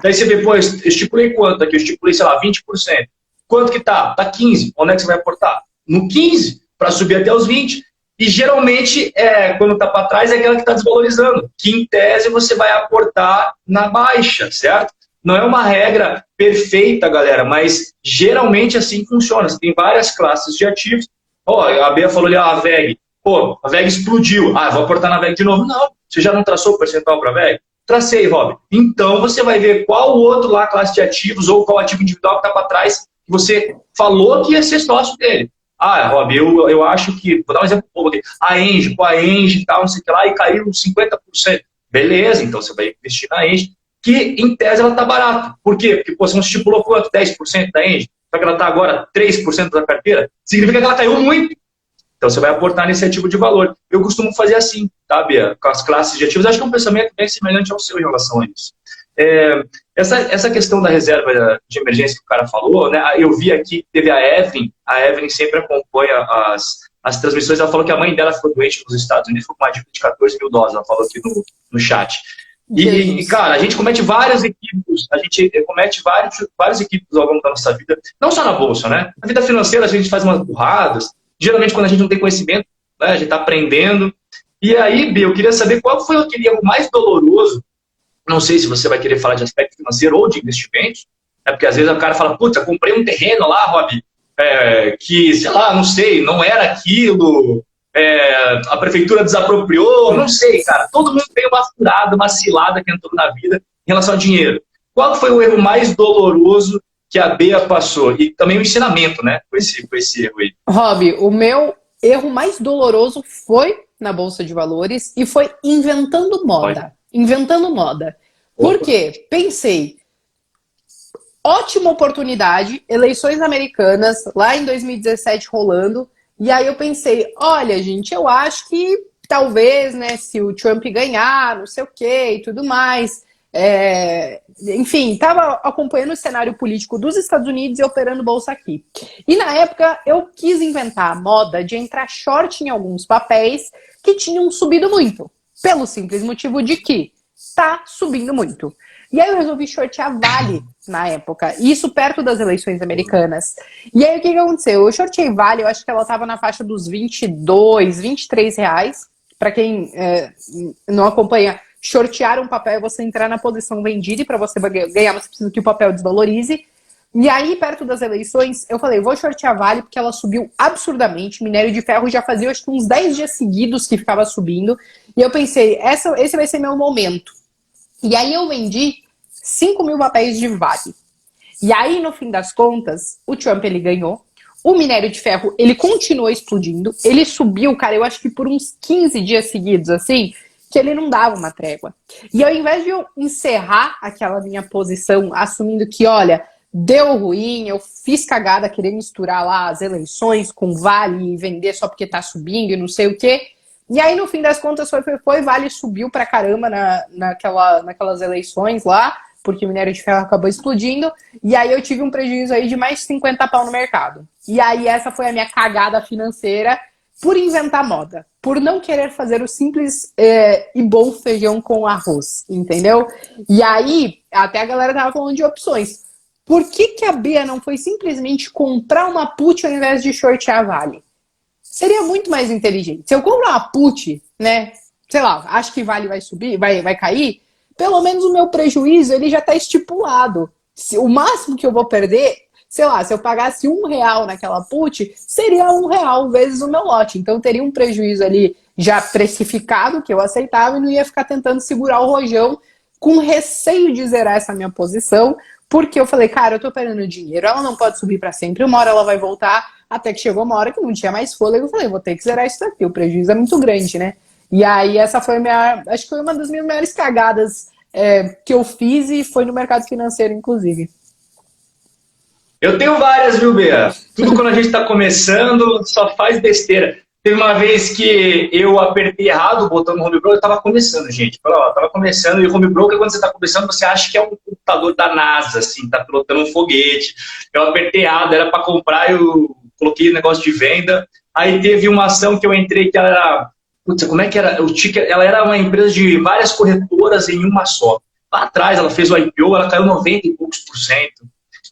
Daí você vê, pô, eu estipulei quanto aqui? Eu estipulei, sei lá, 20%. Quanto que tá? Tá 15%. Onde é que você vai aportar? No 15%, para subir até os 20%. E geralmente, quando tá para trás, é aquela que está desvalorizando. Que em tese você vai aportar na baixa, certo? Não é uma regra perfeita, galera, mas geralmente assim funciona. Você tem várias classes de ativos. Ó, a Bea falou ali, a VEG. Pô, a VEG explodiu. Ah, vou aportar na VEG de novo. Não, você já não traçou o percentual para a VEG? Tracei, Rob. Então, você vai ver qual o outro lá, classe de ativos, ou qual ativo individual que está para trás, que você falou que ia ser sócio dele. Ah, Rob, eu acho que... Vou dar um exemplo aqui. A Engie e tal, não sei o que lá, e caiu 50%. Beleza, então você vai investir na Engie, que em tese ela está barata. Por quê? Porque pô, você não estipulou quanto? 10% da Engie? Só que ela está agora 3% da carteira? Significa que ela caiu muito. Então, você vai aportar nesse ativo de valor. Eu costumo fazer assim, tá, Bia? Com as classes de ativos. Acho que é um pensamento bem semelhante ao seu em relação a isso. Essa questão da reserva de emergência que o cara falou, né? Eu vi aqui que teve a Evelyn sempre acompanha as transmissões. Ela falou que a mãe dela ficou doente nos Estados Unidos, ficou com uma dívida de 14 mil dólares. Ela falou aqui no chat. E, cara, a gente comete vários equívocos, vários equívocos ao longo da nossa vida, não só na bolsa, né? Na vida financeira, a gente faz umas burradas. Geralmente, quando a gente não tem conhecimento, né, a gente está aprendendo. E aí, Bia, eu queria saber qual foi aquele erro mais doloroso. Não sei se você vai querer falar de aspecto financeiro ou de investimentos, né, porque às vezes o cara fala, putz, eu comprei um terreno lá, Rob, que, sei lá, não sei, não era aquilo, a prefeitura desapropriou, não sei, cara. Todo mundo tem uma furada, uma cilada que entrou na vida em relação ao dinheiro. Qual foi o erro mais doloroso que a Bea passou? E também o ensinamento, né? Com esse erro aí. Rob, o meu erro mais doloroso foi na Bolsa de Valores e foi inventando moda. Inventando moda. Por quê? Pensei, ótima oportunidade, eleições americanas, lá em 2017 rolando, e aí eu pensei, olha, gente, eu acho que talvez, né, se o Trump ganhar, não sei o quê e tudo mais... enfim, estava acompanhando o cenário político dos Estados Unidos e operando bolsa aqui. E na época eu quis inventar a moda de entrar short em alguns papéis que tinham subido muito, pelo simples motivo de que tá subindo muito. E aí eu resolvi shortear Vale na época, isso perto das eleições americanas. E aí o que aconteceu? Eu shortei Vale, eu acho que ela estava na faixa dos 22, 23 reais. Para quem não acompanha, shortear um papel é você entrar na posição vendida e para você ganhar, você precisa que o papel desvalorize. E aí, perto das eleições, eu falei, vou shortear Vale porque ela subiu absurdamente. Minério de ferro já fazia, acho que uns 10 dias seguidos que ficava subindo. E eu pensei, esse vai ser meu momento. E aí eu vendi 5 mil papéis de Vale. E aí, no fim das contas, o Trump, ele ganhou. O minério de ferro, ele continuou explodindo. Ele subiu, cara, eu acho que por uns 15 dias seguidos, assim... que ele não dava uma trégua. E ao invés de eu encerrar aquela minha posição, assumindo que, olha, deu ruim, eu fiz cagada querer misturar lá as eleições com Vale e vender só porque tá subindo e não sei o quê. E aí, no fim das contas, Vale subiu pra caramba naquelas eleições lá, porque o minério de ferro acabou explodindo. E aí eu tive um prejuízo aí de mais de 50 pau no mercado. E aí essa foi a minha cagada financeira por inventar moda, por não querer fazer o simples e bom feijão com arroz, entendeu? E aí, até a galera tava falando de opções. Por que a Bea não foi simplesmente comprar uma put ao invés de shortear Vale? Seria muito mais inteligente. Se eu comprar uma put, né, sei lá, acho que Vale vai subir, vai cair, pelo menos o meu prejuízo ele já está estipulado. O máximo que eu vou perder sei lá, se eu pagasse R$ 1 naquela put, seria R$ 1 vezes o meu lote. Então teria um prejuízo ali já precificado, que eu aceitava, e não ia ficar tentando segurar o rojão com receio de zerar essa minha posição, porque eu falei, cara, eu tô perdendo dinheiro, ela não pode subir para sempre, uma hora ela vai voltar, até que chegou uma hora que não tinha mais fôlego, eu falei, vou ter que zerar isso daqui, o prejuízo é muito grande, né? E aí essa foi acho que foi uma das minhas maiores cagadas que eu fiz, e foi no mercado financeiro, inclusive. Eu tenho várias, viu, Bea? Tudo quando a gente está começando, só faz besteira. Teve uma vez que eu apertei errado o botão no home broker, eu estava começando, gente. Estava começando, e o home broker, quando você está começando, você acha que é um computador da NASA, assim, tá pilotando um foguete. Eu apertei errado, era para comprar, eu coloquei negócio de venda. Aí teve uma ação que eu entrei, que ela era... Putz, como é que era? O ticker, ela era uma empresa de várias corretoras em uma só. Lá atrás, ela fez o IPO, ela caiu 90 e poucos por cento.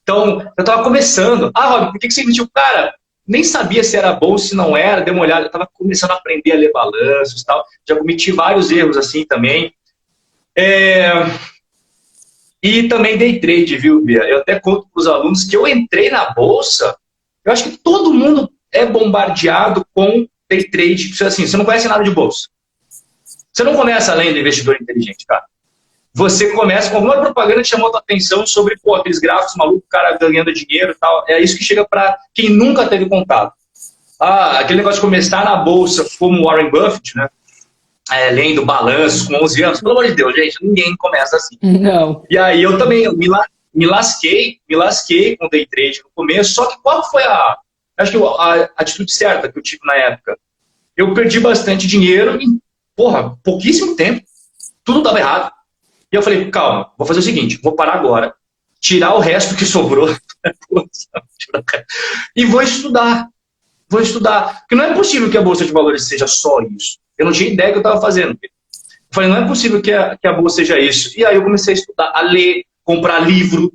Então, eu estava começando. Ah, Rob, por que você investiu? Cara, nem sabia se era bom, se não era, dei uma olhada. Eu estava começando a aprender a ler balanços e tal. Já cometi vários erros assim também. E também day trade, viu, Bia? Eu até conto para os alunos que eu entrei na bolsa. Eu acho que todo mundo é bombardeado com day trade. Assim, você não conhece nada de bolsa. Você não começa além do investidor inteligente, cara. Você começa com alguma propaganda que chamou a tua atenção sobre aqueles gráficos malucos, o cara ganhando dinheiro e tal. É isso que chega para quem nunca teve contato. Aquele negócio de começar na bolsa como Warren Buffett, né? Lendo balanços com 11 anos. Pelo amor de Deus, gente, ninguém começa assim. Não. E aí eu também me lasquei com day trade no começo. Só que qual foi acho que a atitude certa que eu tive na época? Eu perdi bastante dinheiro em, pouquíssimo tempo. Tudo estava errado. E eu falei, calma, vou fazer o seguinte, vou parar agora, tirar o resto que sobrou e vou estudar. Porque não é possível que a Bolsa de Valores seja só isso. Eu não tinha ideia do que eu estava fazendo. Eu falei, não é possível que a Bolsa seja isso. E aí eu comecei a estudar, a ler, comprar livro,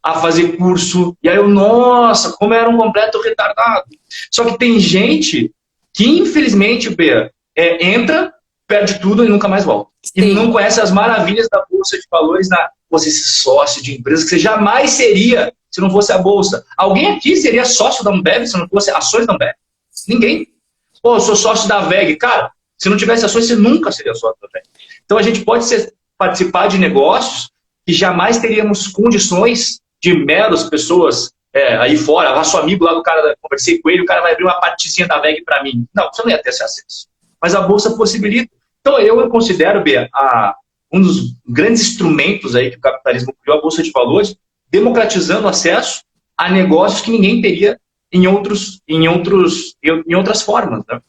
a fazer curso. E aí nossa, como eu era um completo retardado. Só que tem gente que, infelizmente, Bea, entra, perde tudo e nunca mais volta. Sim. E não conhece as maravilhas da Bolsa de Valores, você ser sócio de empresa que você jamais seria se não fosse a Bolsa. Alguém aqui seria sócio da Ambev se não fosse ações da Ambev? Ninguém. Eu sou sócio da VEG. Cara, se não tivesse ações, você nunca seria sócio da VEG. Então a gente pode participar de negócios que jamais teríamos condições de meras pessoas aí fora. Nosso amigo lá do cara, conversei com ele, o cara vai abrir uma partezinha da VEG para mim. Não, você não ia ter esse acesso. Mas a Bolsa possibilita. Então eu considero, Bea, um dos grandes instrumentos aí que o capitalismo criou, a Bolsa de Valores, democratizando acesso a negócios que ninguém teria em outras formas, né?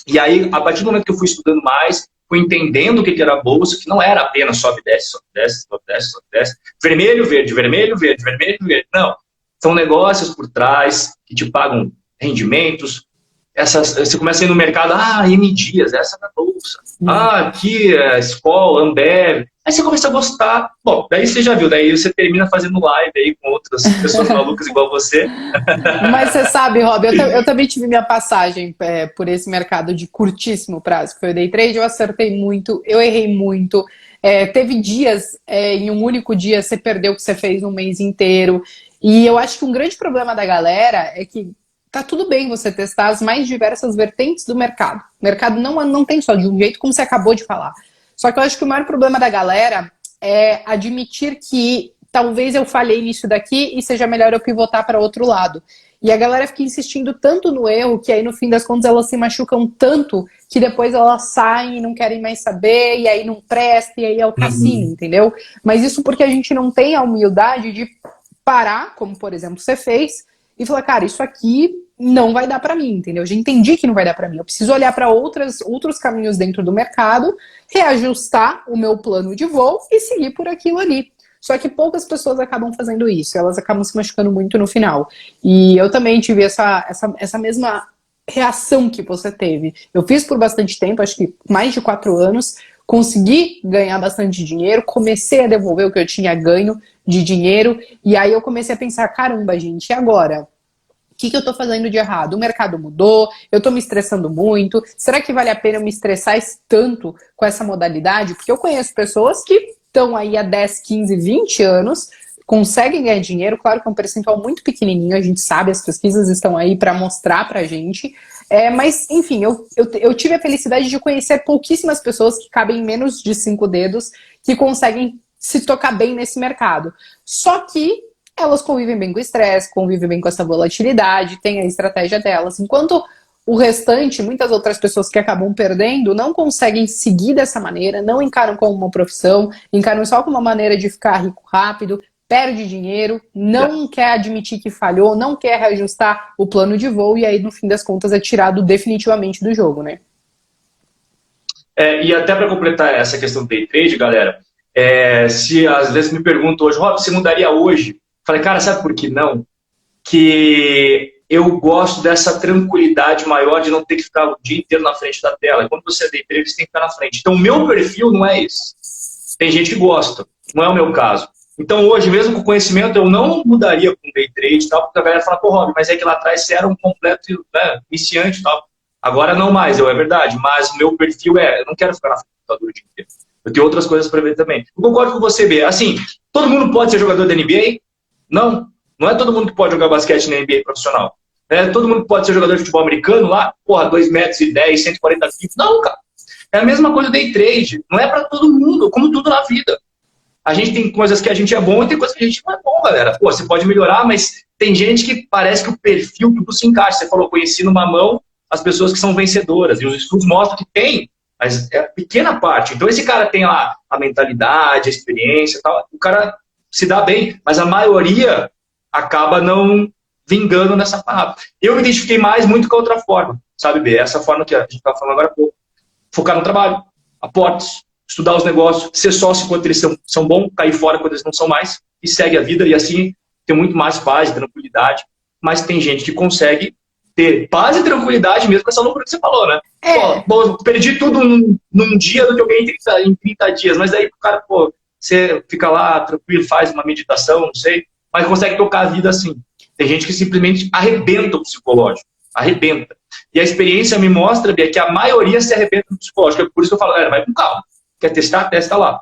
E aí, a partir do momento que eu fui estudando mais, fui entendendo o que era a Bolsa, que não era apenas sobe, desce, sobe, desce, sobe, desce, sobe, desce, vermelho, verde, vermelho, verde, vermelho, verde. Não, são negócios por trás que te pagam rendimentos. Você começa a ir no mercado, M Dias, essa é a Bolsa. Aqui é Skol, Ambev. Aí você começa a gostar. Bom, daí você já viu, daí você termina fazendo live aí com outras pessoas malucas igual você. Mas você sabe, Rob, eu também tive minha passagem por esse mercado de curtíssimo prazo, que foi o day trade. Eu acertei muito, eu errei muito. Teve dias, em um único dia, você perdeu o que você fez um mês inteiro. E eu acho que um grande problema da galera é que tá tudo bem você testar as mais diversas vertentes do mercado. O mercado não tem só de um jeito, como você acabou de falar. Só que eu acho que o maior problema da galera é admitir que talvez eu falhei nisso daqui e seja melhor eu pivotar para outro lado. E a galera fica insistindo tanto no erro que aí no fim das contas elas se machucam tanto que depois elas saem e não querem mais saber, e aí não presta, e aí é o cassino, entendeu? Mas isso porque a gente não tem a humildade de parar, como por exemplo você fez, e falar, cara, isso aqui não vai dar pra mim, entendeu? Eu já entendi que não vai dar pra mim. Eu preciso olhar para outros caminhos dentro do mercado, reajustar o meu plano de voo e seguir por aquilo ali. Só que poucas pessoas acabam fazendo isso. Elas acabam se machucando muito no final. E eu também tive essa mesma reação que você teve. Eu fiz por bastante tempo, acho que mais de 4 anos, consegui ganhar bastante dinheiro, comecei a devolver o que eu tinha ganho de dinheiro, e aí eu comecei a pensar, caramba, gente, e agora? O que eu tô fazendo de errado? O mercado mudou, eu tô me estressando muito, será que vale a pena eu me estressar tanto com essa modalidade? Porque eu conheço pessoas que estão aí há 10, 15, 20 anos conseguem ganhar dinheiro, claro que é um percentual muito pequenininho, a gente sabe, as pesquisas estão aí para mostrar pra gente, mas, enfim, eu tive a felicidade de conhecer pouquíssimas pessoas que cabem em menos de 5 dedos, que conseguem se tocar bem nesse mercado. Só que elas convivem bem com o estresse, convivem bem com essa volatilidade, têm a estratégia delas. Enquanto o restante, muitas outras pessoas que acabam perdendo, não conseguem seguir dessa maneira, não encaram como uma profissão, encaram só como uma maneira de ficar rico rápido, perde dinheiro, não quer admitir que falhou, não quer reajustar o plano de voo e aí, no fim das contas, é tirado definitivamente do jogo, né? E até para completar essa questão do day trade, galera, se às vezes me perguntam hoje, Rob, você mudaria hoje? Falei, cara, sabe por que não? Que eu gosto dessa tranquilidade maior de não ter que ficar o dia inteiro na frente da tela. E quando você é day trader, você tem que ficar na frente. Então, o meu perfil não é esse. Tem gente que gosta, não é o meu caso. Então, hoje, mesmo com conhecimento, eu não mudaria com day trade e tal, porque a galera fala, pô, Rob, mas é que lá atrás você era um completo iniciante e tal. Agora não mais, é verdade, mas o meu perfil eu não quero ficar na frente do computador o dia inteiro. Eu tenho outras coisas para ver também. Eu concordo com você, B. Assim, todo mundo pode ser jogador da NBA? Não. Não é todo mundo que pode jogar basquete na NBA profissional. Todo mundo que pode ser jogador de futebol americano lá, porra, 2,10 metros, 140 quilos. Não, cara. É a mesma coisa do day trade. Não é para todo mundo, como tudo na vida. A gente tem coisas que a gente é bom e tem coisas que a gente não é bom, galera. Pô, você pode melhorar, mas tem gente que parece que o perfil tudo se encaixa. Você falou, conheci numa mão as pessoas que são vencedoras. E os estudos mostram que tem, mas é pequena parte. Então esse cara tem lá a mentalidade, a experiência e tal. O cara se dá bem, mas a maioria acaba não vingando nessa parada. Eu me identifiquei muito com a outra forma, sabe, B? Essa forma que a gente está falando agora há pouco. Focar no trabalho, aportes, estudar os negócios, ser sócio quando eles são bons, cair fora quando eles não são mais, e segue a vida, e assim ter muito mais paz e tranquilidade. Mas tem gente que consegue ter paz e tranquilidade mesmo com essa loucura que você falou, né? Pô, perdi tudo num dia do que eu ganhei em 30 dias, mas daí o cara, pô, você fica lá tranquilo, faz uma meditação, não sei, mas consegue tocar a vida assim. Tem gente que simplesmente arrebenta o psicológico, arrebenta. E a experiência me mostra, Bia, que a maioria se arrebenta no psicológico. É por isso que eu falo, vai com calma. Quer testar? Testa lá.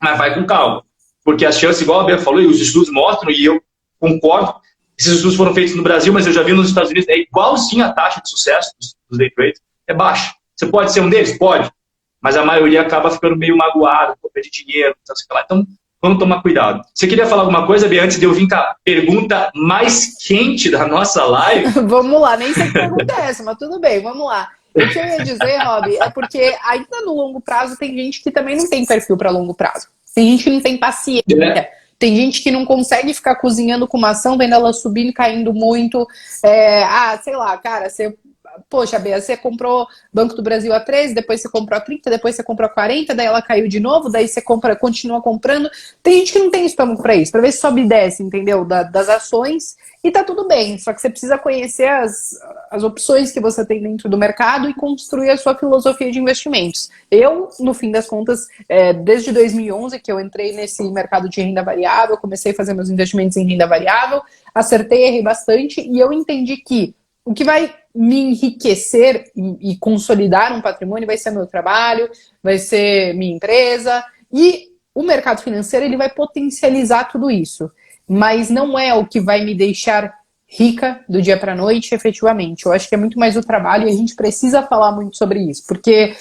Mas vai com calma. Porque as chances, igual a Bia falou, e os estudos mostram, e eu concordo, esses estudos foram feitos no Brasil, mas eu já vi nos Estados Unidos, é igualzinho a taxa de sucesso dos day trades, é baixa. Você pode ser um deles? Pode. Mas a maioria acaba ficando meio magoado, por perder dinheiro, então vamos tomar cuidado. Você queria falar alguma coisa, Bia, antes de eu vir com a pergunta mais quente da nossa live? Vamos lá, nem sei que pergunta é essa, mas tudo bem, vamos lá. O que eu ia dizer, Rob, é porque ainda no longo prazo tem gente que também não tem perfil para longo prazo. Tem gente que não tem paciência. Tem gente que não consegue ficar cozinhando com uma ação, vendo ela subindo, caindo muito. Sei lá, cara, poxa, Bea, você comprou Banco do Brasil a 13, depois você comprou a 30, depois você comprou a 40, daí ela caiu de novo, daí você continua comprando. Tem gente que não tem estômago para isso, para ver se sobe e desce, entendeu? Das ações, e tá tudo bem. Só que você precisa conhecer as opções que você tem dentro do mercado e construir a sua filosofia de investimentos. Eu, no fim das contas, desde 2011 que eu entrei nesse mercado de renda variável, comecei a fazer meus investimentos em renda variável, acertei, errei bastante, e eu entendi que o que vai me enriquecer e consolidar um patrimônio vai ser meu trabalho, vai ser minha empresa, e o mercado financeiro ele vai potencializar tudo isso, mas não é o que vai me deixar rica do dia para a noite, efetivamente. Eu acho que é muito mais o trabalho, e a gente precisa falar muito sobre isso, porque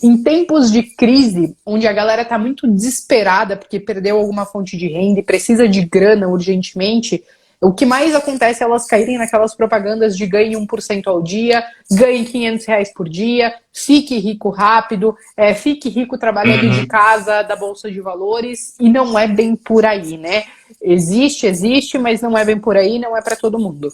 em tempos de crise, onde a galera está muito desesperada porque perdeu alguma fonte de renda e precisa de grana urgentemente, o que mais acontece é elas caírem naquelas propagandas de ganhe 1% ao dia, ganhe R$500 por dia, fique rico rápido, fique rico trabalhando de casa, da Bolsa de Valores, e não é bem por aí, né? Existe, mas não é bem por aí, não é para todo mundo.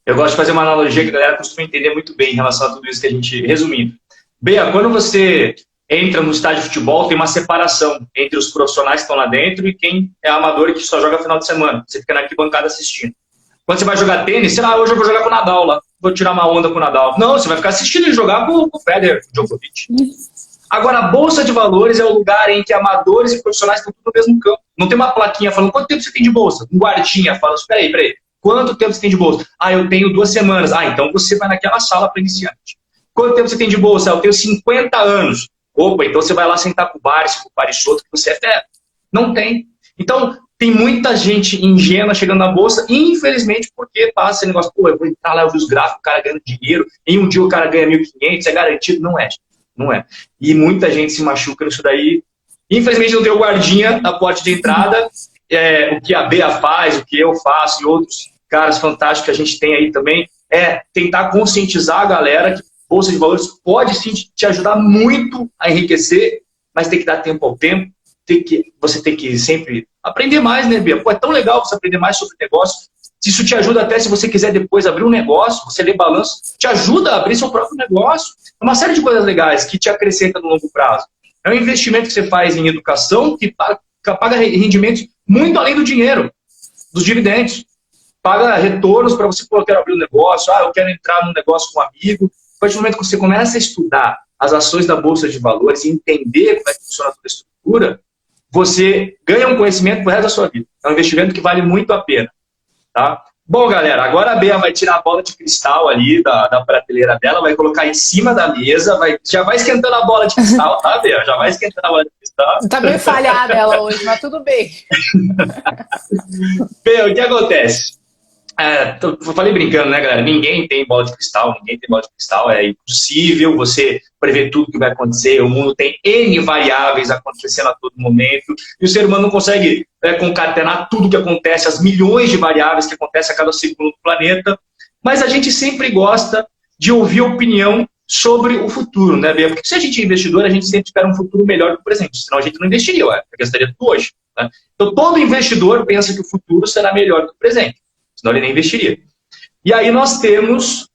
Eu gosto de fazer uma analogia que a galera costuma entender muito bem em relação a tudo isso que a gente... Resumindo, Bea, quando você entra no estádio de futebol, tem uma separação entre os profissionais que estão lá dentro e quem é amador e que só joga final de semana. Você fica na arquibancada assistindo. Quando você vai jogar tênis, sei lá, hoje eu vou jogar com o Nadal lá, vou tirar uma onda com o Nadal. Não, você vai ficar assistindo ele jogar com o Federer, com o Djokovic. Agora, a Bolsa de Valores é o lugar em que amadores e profissionais estão tudo no mesmo campo. Não tem uma plaquinha falando quanto tempo você tem de bolsa. Um guardinha fala, peraí. Quanto tempo você tem de bolsa? Eu tenho 2 semanas. Então você vai naquela sala para iniciante. Quanto tempo você tem de bolsa? Eu tenho 50 anos. Opa, então você vai lá sentar com o Barsi, com o Parisotto, que você é fera. Não tem. Então, tem muita gente ingênua chegando na bolsa, infelizmente, porque passa esse negócio, pô, eu vou entrar lá, eu vi os gráficos, o cara ganhando dinheiro, em um dia o cara ganha 1.500, é garantido? Não é, não é. E muita gente se machuca nisso daí. Infelizmente, não tem o guardinha na porta de entrada, o que a Bea faz, o que eu faço e outros caras fantásticos que a gente tem aí também, é tentar conscientizar a galera que Bolsa de Valores pode sim te ajudar muito a enriquecer, mas tem que dar tempo ao tempo, você tem que sempre aprender mais, né, Bia? Pô, é tão legal você aprender mais sobre negócio. Isso te ajuda até se você quiser depois abrir um negócio, você lê balanço, te ajuda a abrir seu próprio negócio. É uma série de coisas legais que te acrescenta no longo prazo. É um investimento que você faz em educação que paga rendimentos muito além do dinheiro, dos dividendos. Paga retornos para você, pô, eu quero abrir um negócio, eu quero entrar num negócio com um amigo. A partir do momento que você começa a estudar as ações da Bolsa de Valores e entender como é que funciona toda a estrutura, você ganha um conhecimento pro resto da sua vida. É um investimento que vale muito a pena. Tá? Bom, galera, agora a Bea vai tirar a bola de cristal ali da prateleira dela, vai colocar em cima da mesa, já vai esquentando a bola de cristal, tá, Bea? Já vai esquentando a bola de cristal. Tá bem falhada ela hoje, mas tudo bem. Bea, o que acontece? Eu falei brincando, né, galera? Ninguém tem bola de cristal, é impossível você prever tudo que vai acontecer, o mundo tem N variáveis acontecendo a todo momento, e o ser humano não consegue concatenar tudo que acontece, as milhões de variáveis que acontecem a cada segundo no planeta, mas a gente sempre gosta de ouvir opinião sobre o futuro, né, Bia? Porque se a gente é investidor, a gente sempre espera um futuro melhor do presente, senão a gente não investiria, porque estaria tudo hoje. Né? Então todo investidor pensa que o futuro será melhor do que o presente, senão ele nem investiria. E aí nós temos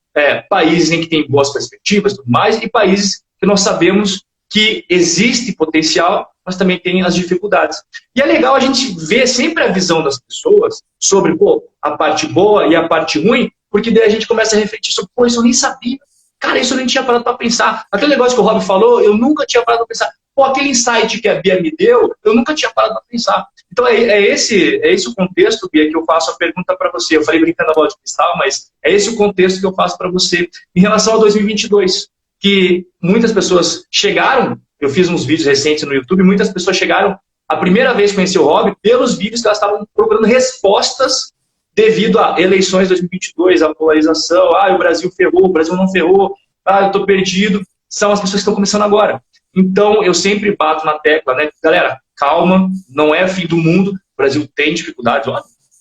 países em que tem boas perspectivas e tudo mais, e países que nós sabemos que existe potencial, mas também tem as dificuldades. E é legal a gente ver sempre a visão das pessoas sobre a parte boa e a parte ruim, porque daí a gente começa a refletir sobre, isso eu nem sabia. Cara, isso eu nem tinha parado para pensar. Aquele negócio que o Rob falou, eu nunca tinha parado para pensar. Aquele insight que a Bia me deu, eu nunca tinha parado para pensar. Então, é esse o contexto, Bia, que eu faço a pergunta para você. Eu falei brincando a bola de cristal, mas é esse o contexto que eu faço para você em relação a 2022. Que muitas pessoas chegaram, eu fiz uns vídeos recentes no YouTube, muitas pessoas chegaram a primeira vez que conheci o Rob pelos vídeos que elas estavam procurando respostas devido a eleições de 2022, a polarização, o Brasil ferrou, o Brasil não ferrou, eu estou perdido. São as pessoas que estão começando agora. Então, eu sempre bato na tecla, né? Galera, calma, não é fim do mundo. O Brasil tem dificuldades,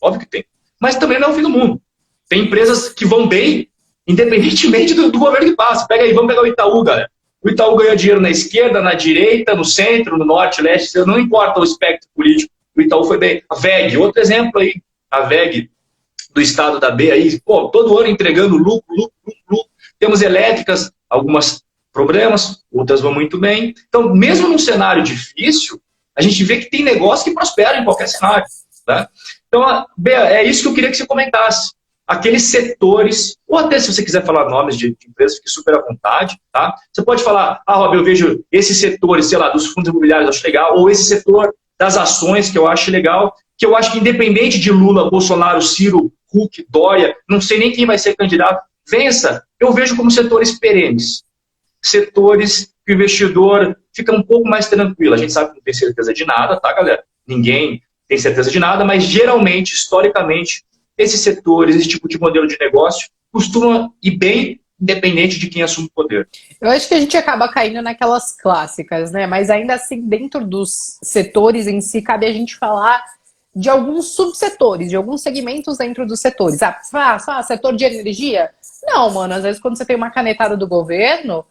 óbvio que tem. Mas também não é o fim do mundo. Tem empresas que vão bem, independentemente do governo que passa. Pega aí, vamos pegar o Itaú, galera. O Itaú ganhou dinheiro na esquerda, na direita, no centro, no norte, leste, não importa o espectro político. O Itaú foi bem. A VEG, outro exemplo aí. A VEG do estado da B aí, todo ano entregando lucro. Temos elétricas, algumas problemas, outras vão muito bem. Então, mesmo num cenário difícil, a gente vê que tem negócio que prospera em qualquer cenário. Tá? Então, Bea, é isso que eu queria que você comentasse. Aqueles setores, ou até se você quiser falar nomes de empresas, fique super à vontade. Tá? Você pode falar, Rob, eu vejo esses setores, sei lá, dos fundos imobiliários, eu acho legal, ou esse setor das ações, que eu acho legal, que eu acho que independente de Lula, Bolsonaro, Ciro, Huck, Dória, não sei nem quem vai ser candidato, vença, eu vejo como setores perenes. Setores que o investidor fica um pouco mais tranquilo. A gente sabe que não tem certeza de nada, tá, galera? Ninguém tem certeza de nada, mas geralmente, historicamente, esses setores, esse tipo de modelo de negócio, costumam ir bem, independente de quem assume o poder. Eu acho que a gente acaba caindo naquelas clássicas, né? Mas ainda assim, dentro dos setores em si, cabe a gente falar de alguns subsetores, de alguns segmentos dentro dos setores. Setor de energia? Não, mano, às vezes quando você tem uma canetada do governo,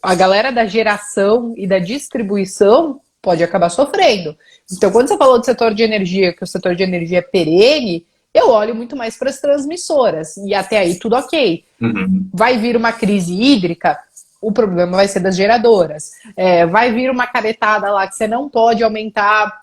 a galera da geração e da distribuição pode acabar sofrendo. Então, quando você falou do setor de energia, que o setor de energia é perene, eu olho muito mais para as transmissoras. E até aí tudo ok. Uhum. Vai vir uma crise hídrica, o problema vai ser das geradoras. Vai vir uma canetada lá que você não pode aumentar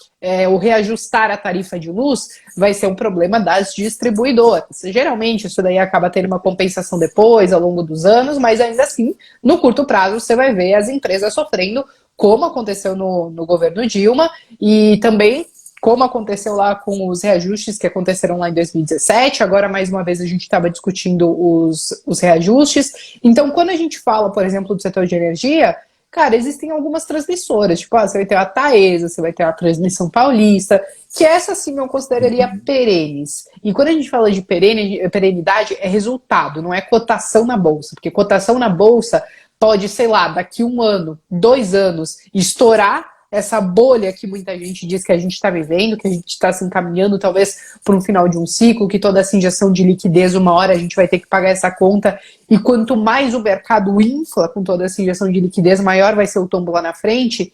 ou reajustar a tarifa de luz, vai ser um problema das distribuidoras. Geralmente isso daí acaba tendo uma compensação depois, ao longo dos anos, mas ainda assim, no curto prazo, você vai ver as empresas sofrendo, como aconteceu no governo Dilma, e também como aconteceu lá com os reajustes que aconteceram lá em 2017, agora mais uma vez a gente estava discutindo os reajustes. Então, quando a gente fala, por exemplo, do setor de energia, cara, existem algumas transmissoras, tipo, você vai ter a Taesa, você vai ter a Transmissão Paulista, que essa sim eu consideraria perenes. E quando a gente fala de perenidade, é resultado, não é cotação na bolsa, porque cotação na bolsa pode, sei lá, daqui 1 ano, 2 anos, estourar essa bolha que muita gente diz que a gente está vivendo, que a gente está se encaminhando talvez para um final de um ciclo, que toda essa injeção de liquidez, uma hora a gente vai ter que pagar essa conta, e quanto mais o mercado infla com toda essa injeção de liquidez, maior vai ser o tombo lá na frente.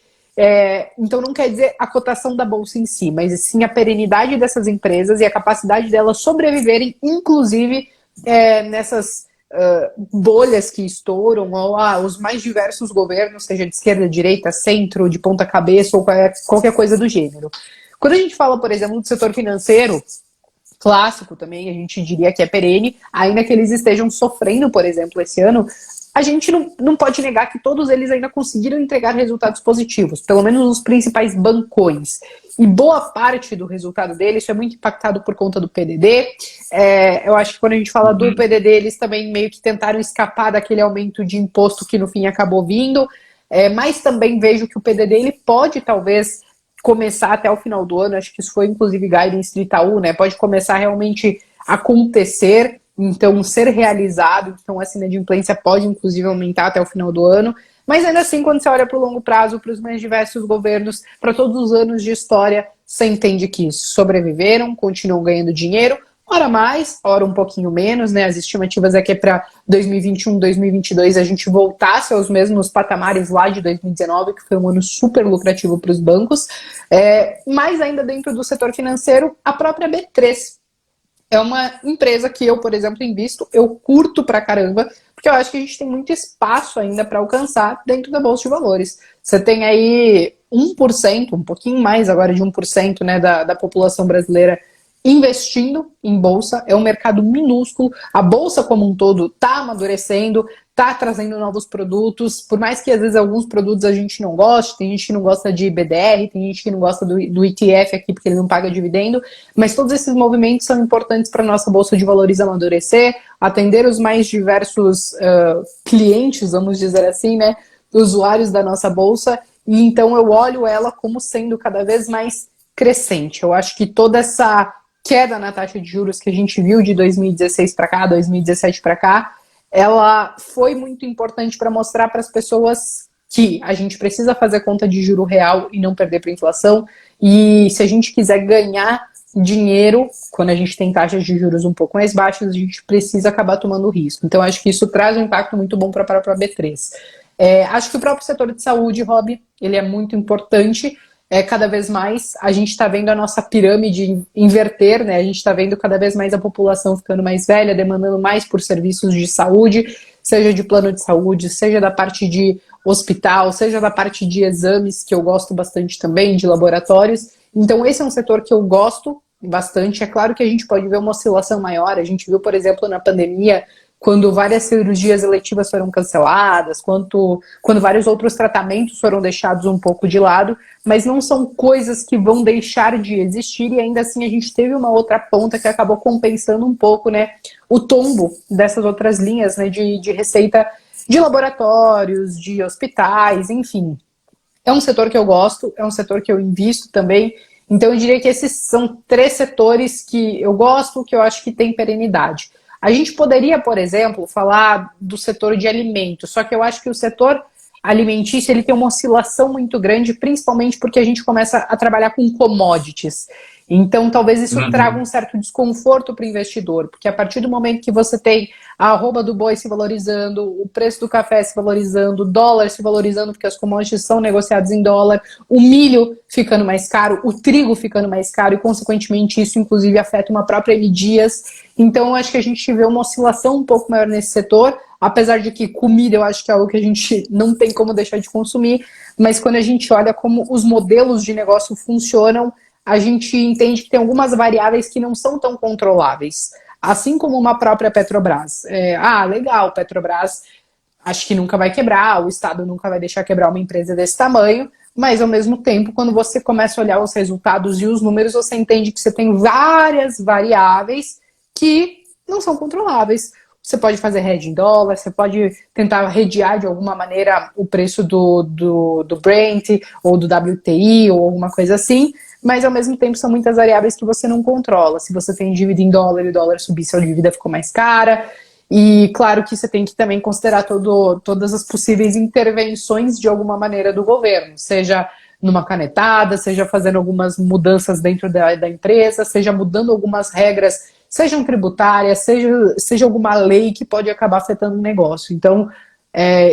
Então não quer dizer a cotação da bolsa em si, mas sim a perenidade dessas empresas e a capacidade delas sobreviverem, inclusive nessas bolhas que estouram, ou os mais diversos governos, seja de esquerda, direita, centro, de ponta cabeça, ou qualquer coisa do gênero. Quando a gente fala, por exemplo, do setor financeiro, clássico também, a gente diria que é perene, ainda que eles estejam sofrendo, por exemplo, esse ano, a gente não pode negar que todos eles ainda conseguiram entregar resultados positivos, pelo menos os principais bancões. E boa parte do resultado deles é muito impactado por conta do PDD. Eu acho que quando a gente fala do PDD, eles também meio que tentaram escapar daquele aumento de imposto que no fim acabou vindo. Mas também vejo que o PDD ele pode talvez começar até o final do ano, acho que isso foi inclusive guidance do Itaú, né? Pode começar realmente a acontecer, então ser realizado, então a inadimplência pode inclusive aumentar até o final do ano, mas ainda assim quando você olha para o longo prazo, para os mais diversos governos, para todos os anos de história, você entende que sobreviveram, continuam ganhando dinheiro, ora mais, ora um pouquinho menos, né? As estimativas é que para 2021, 2022 a gente voltasse aos mesmos patamares lá de 2019, que foi um ano super lucrativo para os bancos, mas ainda dentro do setor financeiro, a própria B3 é uma empresa que eu, por exemplo, invisto, eu curto pra caramba, porque eu acho que a gente tem muito espaço ainda para alcançar dentro da Bolsa de Valores. Você tem aí 1%, um pouquinho mais agora de 1%, né, da população brasileira investindo em bolsa, é um mercado minúsculo, a bolsa como um todo está amadurecendo, está trazendo novos produtos, por mais que às vezes alguns produtos a gente não goste, tem gente que não gosta de BDR, tem gente que não gosta do ETF aqui porque ele não paga dividendo, mas todos esses movimentos são importantes para a nossa bolsa de valores amadurecer, atender os mais diversos clientes, vamos dizer assim, né, usuários da nossa bolsa, e então eu olho ela como sendo cada vez mais crescente. Eu acho que toda essa queda na taxa de juros que a gente viu de 2016 para cá, 2017 para cá, ela foi muito importante para mostrar para as pessoas que a gente precisa fazer conta de juro real e não perder para a inflação, e se a gente quiser ganhar dinheiro, quando a gente tem taxas de juros um pouco mais baixas, a gente precisa acabar tomando risco. Então acho que isso traz um impacto muito bom para a própria B3. Acho que o próprio setor de saúde, Rob, ele é muito importante. Cada vez mais a gente está vendo a nossa pirâmide inverter, né? A gente está vendo cada vez mais a população ficando mais velha, demandando mais por serviços de saúde, seja de plano de saúde, seja da parte de hospital, seja da parte de exames, que eu gosto bastante também, de laboratórios. Então esse é um setor que eu gosto bastante. É claro que a gente pode ver uma oscilação maior. A gente viu, por exemplo, na pandemia, quando várias cirurgias eletivas foram canceladas, quando vários outros tratamentos foram deixados um pouco de lado, mas não são coisas que vão deixar de existir, e ainda assim a gente teve uma outra ponta que acabou compensando um pouco, né, o tombo dessas outras linhas, né, de receita de laboratórios, de hospitais, enfim. É um setor que eu gosto, é um setor que eu invisto também, então eu diria que esses são 3 setores que eu gosto, que eu acho que tem perenidade. A gente poderia, por exemplo, falar do setor de alimentos, só que eu acho que o setor alimentício ele tem uma oscilação muito grande, principalmente porque a gente começa a trabalhar com commodities. Então, talvez isso traga um certo desconforto para o investidor, porque a partir do momento que você tem a arroba do boi se valorizando, o preço do café se valorizando, o dólar se valorizando, porque as commodities são negociadas em dólar, o milho ficando mais caro, o trigo ficando mais caro, e consequentemente isso inclusive afeta uma própria M. Dias. Então, eu acho que a gente vê uma oscilação um pouco maior nesse setor, apesar de que comida eu acho que é algo que a gente não tem como deixar de consumir, mas quando a gente olha como os modelos de negócio funcionam, a gente entende que tem algumas variáveis que não são tão controláveis. Assim como uma própria Petrobras. Legal, Petrobras acho que nunca vai quebrar, o Estado nunca vai deixar quebrar uma empresa desse tamanho, mas ao mesmo tempo, quando você começa a olhar os resultados e os números, você entende que você tem várias variáveis que não são controláveis. você pode fazer hedge em dólar, você pode tentar hedgear de alguma maneira o preço do Brent ou do WTI ou alguma coisa assim, mas ao mesmo tempo são muitas variáveis que você não controla. Se você tem dívida em dólar e o dólar subir, sua dívida ficou mais cara. E claro que você tem que também considerar todas as possíveis intervenções de alguma maneira do governo, seja numa canetada, seja fazendo algumas mudanças dentro da empresa, seja mudando algumas regras, sejam tributárias, seja alguma lei que pode acabar afetando o negócio. Então,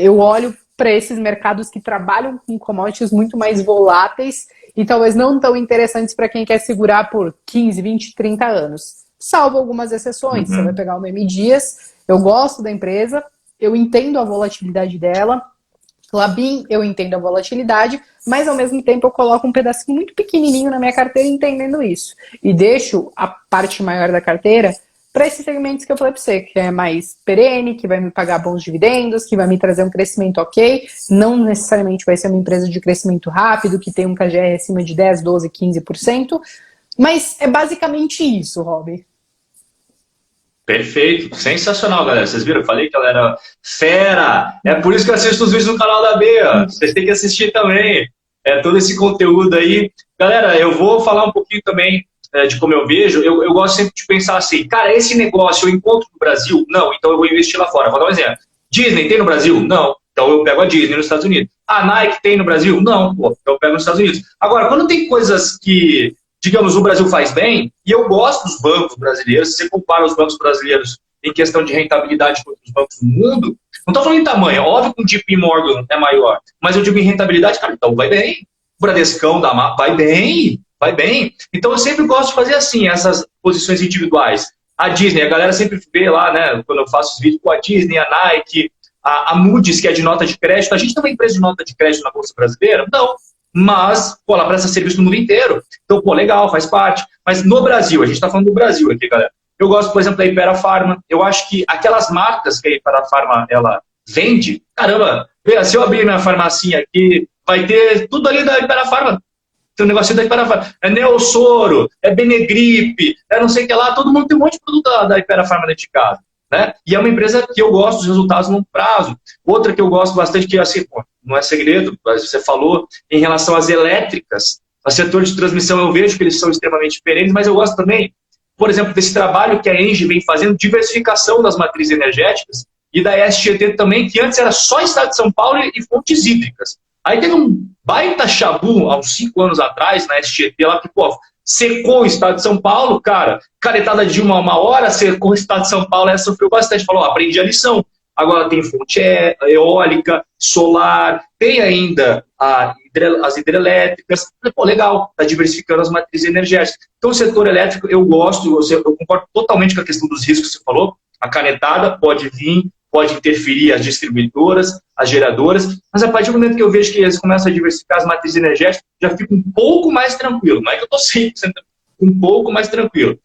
eu olho para esses mercados que trabalham com commodities muito mais voláteis e talvez não tão interessantes para quem quer segurar por 15, 20, 30 anos. Salvo algumas exceções. Você vai pegar o M Dias, eu gosto da empresa, eu entendo a volatilidade dela, Klabin, eu entendo a volatilidade, mas ao mesmo tempo eu coloco um pedacinho muito pequenininho na minha carteira entendendo isso. E deixo a parte maior da carteira para esses segmentos que eu falei para você, que é mais perene, que vai me pagar bons dividendos, que vai me trazer um crescimento ok, não necessariamente vai ser uma empresa de crescimento rápido, que tem um KGR acima de 10, 12, 15%, mas é basicamente isso, Rob. Perfeito, sensacional, galera. Vocês viram? Eu falei que ela era fera. É por isso que eu assisto os vídeos no canal da Bea. Vocês têm que assistir também. Todo esse conteúdo aí. Galera, eu vou falar um pouquinho também de como eu vejo. Eu gosto sempre de pensar assim, cara, esse negócio eu encontro no Brasil? Não, então eu vou investir lá fora. Vou dar um exemplo. Disney tem no Brasil? Não. Então eu pego a Disney nos Estados Unidos. A Nike tem no Brasil? Não. Pô, então eu pego nos Estados Unidos. Agora, quando tem coisas que, digamos, o Brasil faz bem, e eu gosto dos bancos brasileiros, se você compara os bancos brasileiros em questão de rentabilidade com os bancos do mundo, não estou falando em tamanho, óbvio que o JP Morgan é maior, mas eu digo em rentabilidade, cara, então vai bem. O Bradescão da MAP vai bem, vai bem. Então eu sempre gosto de fazer assim, essas posições individuais. A Disney, a galera sempre vê lá, né, quando eu faço os vídeos com a Disney, a Nike, a Moody's, que é de nota de crédito. A gente tem uma empresa de nota de crédito na Bolsa Brasileira? Não. Mas, pô, ela presta serviço no mundo inteiro. Então, pô, legal, faz parte. Mas no Brasil, a gente está falando do Brasil aqui, galera. Eu gosto, por exemplo, da Hypera Pharma. Eu acho que aquelas marcas que a Hypera Pharma, ela vende, caramba, se eu abrir minha farmacinha aqui, vai ter tudo ali da Hypera Pharma. Tem um negocinho da Hypera Pharma. É Neosoro, é Benegripe, é não sei o que lá. Todo mundo tem um monte de produto da Hypera Pharma dentro de casa. Né? E é uma empresa que eu gosto dos resultados no prazo. Outra que eu gosto bastante, que assim, pô, não é segredo, mas você falou, em relação às elétricas, o setor de transmissão eu vejo que eles são extremamente perenes, mas eu gosto também, por exemplo, desse trabalho que a Engie vem fazendo, diversificação das matrizes energéticas, e da SGT também, que antes era só Estado de São Paulo e fontes hídricas. Aí teve um baita chabu, há uns 5 anos atrás, na SGT, lá que, pô, secou o Estado de São Paulo, cara, caretada de uma hora, secou o Estado de São Paulo, ela sofreu bastante, falou, aprendi a lição. Agora tem fonte eólica, solar, tem ainda as hidrelétricas. Pô, legal, está diversificando as matrizes energéticas. Então, o setor elétrico, eu gosto, eu concordo totalmente com a questão dos riscos que você falou. A canetada pode vir, pode interferir as distribuidoras, as geradoras, mas a partir do momento que eu vejo que eles começam a diversificar as matrizes energéticas, já fico um pouco mais tranquilo. Não é que eu estou 100% um pouco mais tranquilo.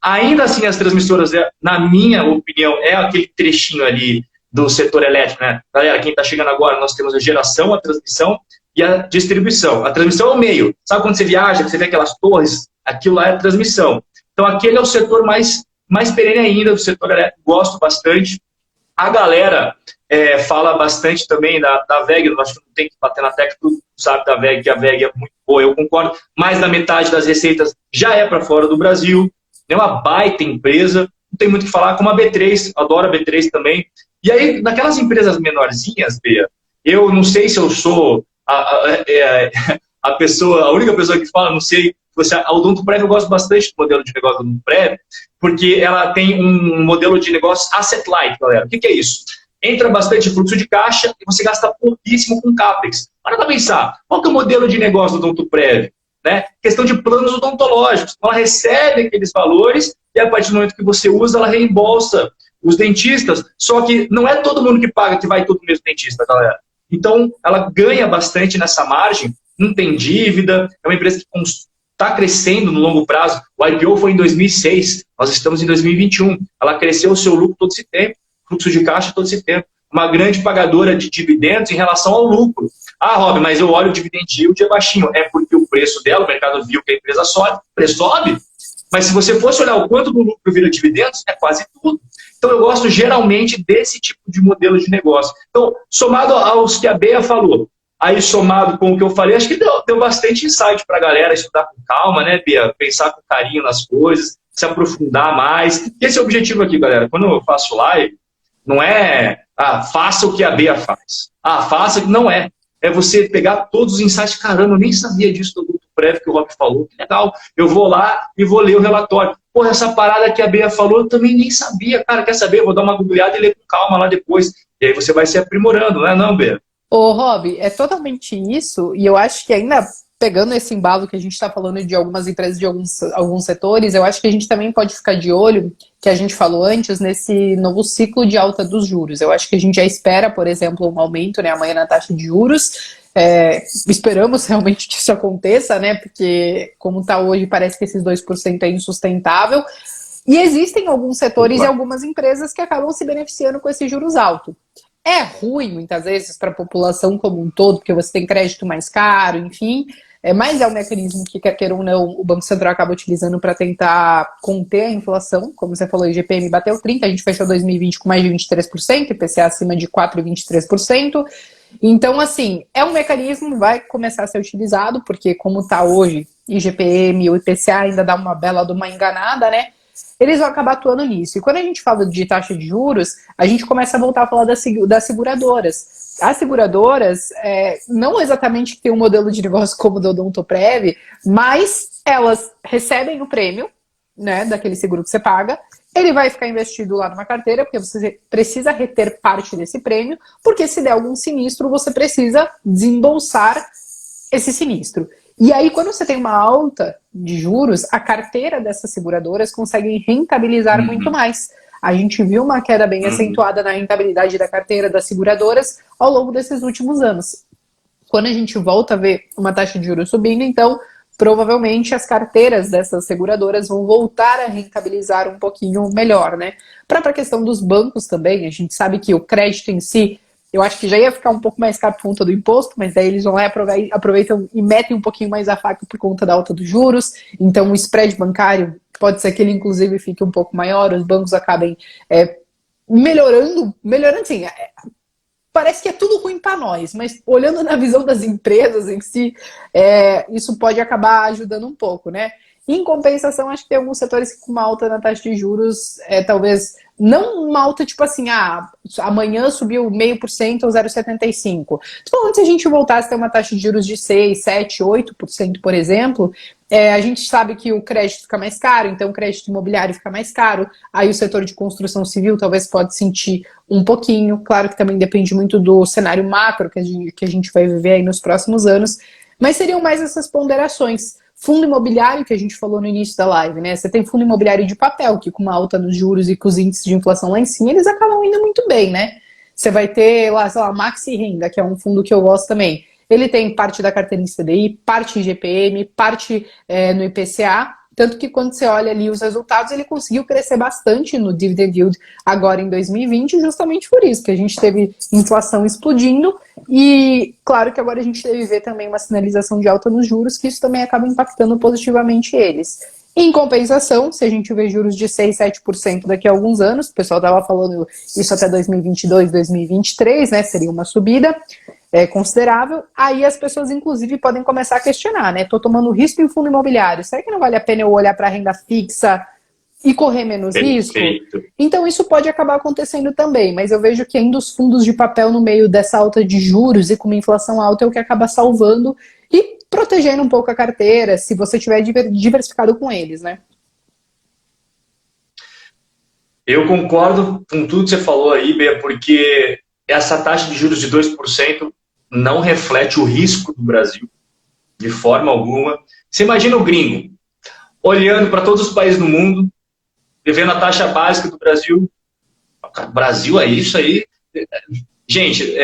Ainda assim, as transmissoras, na minha opinião, é aquele trechinho ali do setor elétrico, né? Galera, quem está chegando agora, nós temos a geração, a transmissão e a distribuição. A transmissão é o meio. Sabe quando você viaja, que você vê aquelas torres? Aquilo lá é a transmissão. Então, aquele é o setor mais perene ainda, do setor elétrico. Gosto bastante. A galera fala bastante também da WEG, eu acho que não tem que bater na tecla, tu sabe da WEG, que a WEG é muito boa, eu concordo. Mais da metade das receitas já é para fora do Brasil. É uma baita empresa, não tem muito o que falar, como a B3, adoro a B3 também. E aí, naquelas empresas menorzinhas, Bea, eu não sei se eu sou a única pessoa que fala, não sei, a Odontoprev, eu gosto bastante do modelo de negócio da Odontoprev, porque ela tem um modelo de negócio asset light, galera. O que é isso? Entra bastante fluxo de caixa e você gasta pouquíssimo com CAPEX. Para pensar, qual que é o modelo de negócio do Odontoprev? Né? Questão de planos odontológicos. Ela recebe aqueles valores e a partir do momento que você usa, ela reembolsa os dentistas, só que não é todo mundo que paga que vai todo mesmo dentista, galera. Então, ela ganha bastante nessa margem, não tem dívida, é uma empresa que está crescendo no longo prazo. O IPO foi em 2006, nós estamos em 2021. Ela cresceu o seu lucro todo esse tempo, fluxo de caixa todo esse tempo. Uma grande pagadora de dividendos em relação ao lucro. Ah, Rob, mas eu olho o dividend yield é baixinho. É porque o preço dela, o mercado viu que a empresa sobe, o preço sobe. Mas se você fosse olhar o quanto do lucro vira dividendos, é quase tudo. Então eu gosto geralmente desse tipo de modelo de negócio. Então, somado aos que a Bea falou, aí somado com o que eu falei, acho que deu bastante insight para a galera estudar com calma, né, Bea? Pensar com carinho nas coisas, se aprofundar mais. Esse é o objetivo aqui, galera. Quando eu faço live, não é, faça o que a Bea faz. Faça o que não é. É você pegar todos os insights. Caramba, eu nem sabia disso do grupo prévio que o Rob falou. Que legal. Eu vou lá e vou ler o relatório. Pô, essa parada que a Bea falou, eu também nem sabia. Cara, quer saber? Eu vou dar uma googleada e ler com calma lá depois. E aí você vai se aprimorando, não é não, Bea? Ô, Rob, é totalmente isso, e eu acho que ainda pegando esse embalo que a gente está falando de algumas empresas, de alguns setores, eu acho que a gente também pode ficar de olho, que a gente falou antes, nesse novo ciclo de alta dos juros. Eu acho que a gente já espera, por exemplo, um aumento, né, amanhã na taxa de juros. Esperamos realmente que isso aconteça, né, porque como está hoje, parece que esses 2% é insustentável. E existem alguns setores e algumas empresas que acabam se beneficiando com esse juros alto. É ruim, muitas vezes, para a população como um todo, porque você tem crédito mais caro, enfim, mas é um mecanismo que, quer queira ou não, o Banco Central acaba utilizando para tentar conter a inflação. Como você falou, o IGPM bateu 30%, a gente fechou 2020 com mais de 23%, IPCA acima de 4,23%. Então, assim, é um mecanismo, vai começar a ser utilizado, porque como está hoje, IGPM, o IPCA ainda dá uma bela de uma enganada, né? Eles vão acabar atuando nisso. E quando a gente fala de taxa de juros, a gente começa a voltar a falar das seguradoras. As seguradoras, não exatamente que tem um modelo de negócio como o do Odontoprev, mas elas recebem o prêmio, né, daquele seguro que você paga, ele vai ficar investido lá numa carteira, porque você precisa reter parte desse prêmio, porque se der algum sinistro, você precisa desembolsar esse sinistro. E aí, quando você tem uma alta de juros, a carteira dessas seguradoras consegue rentabilizar muito mais. A gente viu uma queda bem acentuada na rentabilidade da carteira das seguradoras ao longo desses últimos anos. Quando a gente volta a ver uma taxa de juros subindo, então, provavelmente as carteiras dessas seguradoras vão voltar a rentabilizar um pouquinho melhor, né? Para a questão dos bancos também, a gente sabe que o crédito em si, eu acho que já ia ficar um pouco mais caro por conta do imposto, mas daí eles vão lá e aproveitam e metem um pouquinho mais a faca por conta da alta dos juros. Então o spread bancário pode ser que ele inclusive fique um pouco maior, os bancos acabem melhorando assim, parece que é tudo ruim para nós, mas olhando na visão das empresas em si, isso pode acabar ajudando um pouco, né? Em compensação, acho que tem alguns setores que com uma alta na taxa de juros, talvez, não uma alta tipo assim, amanhã subiu 0,5% ou 0,75%. Tô falando se a gente voltasse a ter uma taxa de juros de 6%, 7%, 8%, por exemplo, a gente sabe que o crédito fica mais caro, então o crédito imobiliário fica mais caro, aí o setor de construção civil talvez pode sentir um pouquinho, claro que também depende muito do cenário macro que a gente vai viver aí nos próximos anos, mas seriam mais essas ponderações. Fundo imobiliário, que a gente falou no início da live, né? Você tem fundo imobiliário de papel, que com uma alta nos juros e com os índices de inflação lá em cima, eles acabam indo muito bem, né? Você vai ter lá, sei lá, Maxi Renda, que é um fundo que eu gosto também. Ele tem parte da carteira em CDI, parte em GPM, parte no IPCA, tanto que quando você olha ali os resultados, ele conseguiu crescer bastante no dividend yield agora em 2020, justamente por isso, que a gente teve inflação explodindo e claro que agora a gente deve ver também uma sinalização de alta nos juros, que isso também acaba impactando positivamente eles. Em compensação, se a gente vê juros de 6%, 7% daqui a alguns anos, o pessoal estava falando isso até 2022, 2023, né, seria uma subida considerável, aí as pessoas inclusive podem começar a questionar, né, tô tomando risco em fundo imobiliário, será que não vale a pena eu olhar para a renda fixa e correr menos risco? Então isso pode acabar acontecendo também, mas eu vejo que ainda os fundos de papel no meio dessa alta de juros e com uma inflação alta é o que acaba salvando e protegendo um pouco a carteira, se você tiver diversificado com eles, né? Eu concordo com tudo que você falou aí, Bea, porque essa taxa de juros de 2% não reflete o risco do Brasil, de forma alguma. Você imagina o gringo, olhando para todos os países do mundo, vivendo a taxa básica do Brasil. Brasil é isso aí? Gente,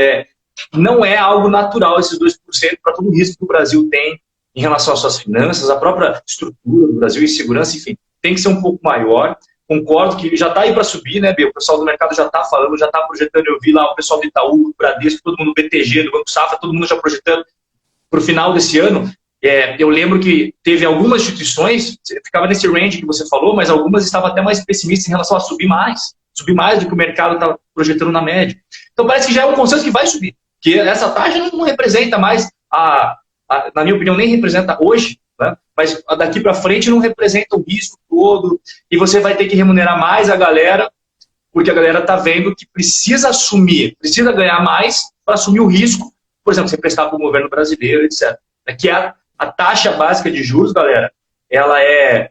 não é algo natural esses 2% para todo o risco que o Brasil tem em relação às suas finanças, a própria estrutura do Brasil e segurança, enfim, tem que ser um pouco maior. Concordo que já está aí para subir, né, Bia? O pessoal do mercado já está falando, já está projetando. Eu vi lá o pessoal do Itaú, do Bradesco, todo mundo do BTG, do Banco Safra, todo mundo já projetando para o final desse ano. Eu lembro que teve algumas instituições, ficava nesse range que você falou, mas algumas estavam até mais pessimistas em relação a subir mais. subir mais do que o mercado está projetando na média. Então parece que já é um consenso que vai subir, que essa taxa não representa mais, na minha opinião, nem representa hoje, né? Mas daqui para frente não representa o risco todo, e você vai ter que remunerar mais a galera, porque a galera está vendo que precisa assumir, precisa ganhar mais para assumir o risco, por exemplo, você prestar para o governo brasileiro, etc. Que a taxa básica de juros, galera, ela é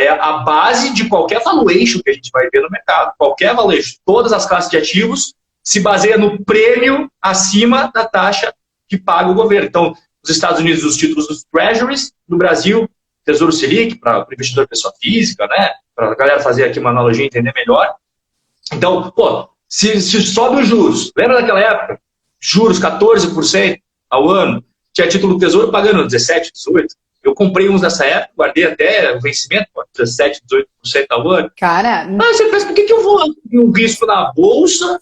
a base de qualquer valuation que a gente vai ver no mercado. Qualquer valuation, todas as classes de ativos se baseia no prêmio acima da taxa que paga o governo. Então, nos Estados Unidos, os títulos dos Treasuries, no Brasil, Tesouro Selic, para o investidor pessoa física, né? Para a galera fazer aqui uma analogia e entender melhor. Então, pô, se sobe os juros, lembra daquela época? Juros 14% ao ano, tinha título do Tesouro pagando 17%, 18%. Eu comprei uns dessa época, guardei até o vencimento, 17%, 18% ao ano. Cara... Você pensa, por que eu vou assumir um risco na Bolsa?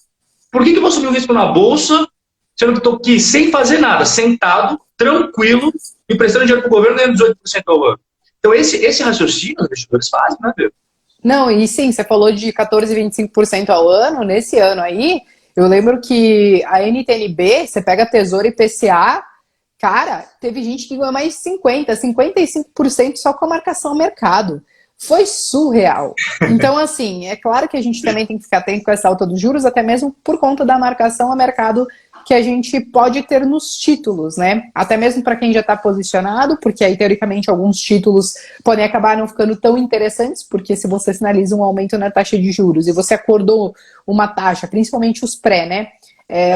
Por que eu vou assumir um risco na Bolsa, sendo que estou aqui sem fazer nada, sentado, tranquilo, emprestando dinheiro para o governo ganhando 18% ao ano? Então, esse raciocínio os investidores fazem, né, Pedro? Não, e sim, você falou de 14, 25% ao ano. Nesse ano aí, eu lembro que a NTNB, você pega Tesouro e IPCA, cara, teve gente que ganhou mais 50%, 55% só com a marcação ao mercado. Foi surreal. Então, assim, é claro que a gente também tem que ficar atento com essa alta dos juros, até mesmo por conta da marcação ao mercado que a gente pode ter nos títulos, né? Até mesmo para quem já está posicionado, porque aí, teoricamente, alguns títulos podem acabar não ficando tão interessantes, porque se você sinaliza um aumento na taxa de juros e você acordou uma taxa, principalmente os pré, né?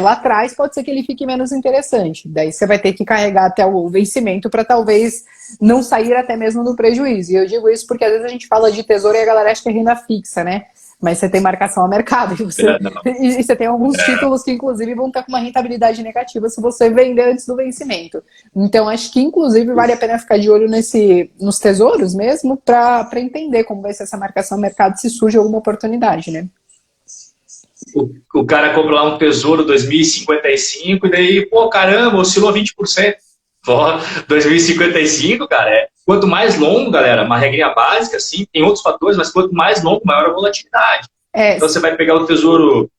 Lá atrás pode ser que ele fique menos interessante. Daí você vai ter que carregar até o vencimento para talvez não sair até mesmo no prejuízo. E eu digo isso porque às vezes a gente fala de tesouro e a galera acha que é renda fixa, né? Mas você tem marcação ao mercado e você tem alguns títulos que inclusive vão estar com uma rentabilidade negativa se você vender antes do vencimento. Então acho que inclusive vale a pena ficar de olho nos tesouros mesmo para entender como vai ser essa marcação ao mercado se surge alguma oportunidade, né? O cara compra lá um Tesouro 2055 e daí, pô, caramba, oscilou 20%. Pô, 2055, cara, quanto mais longo, galera, uma regrinha básica, sim, tem outros fatores, mas quanto mais longo, maior a volatilidade. Então você vai pegar o Tesouro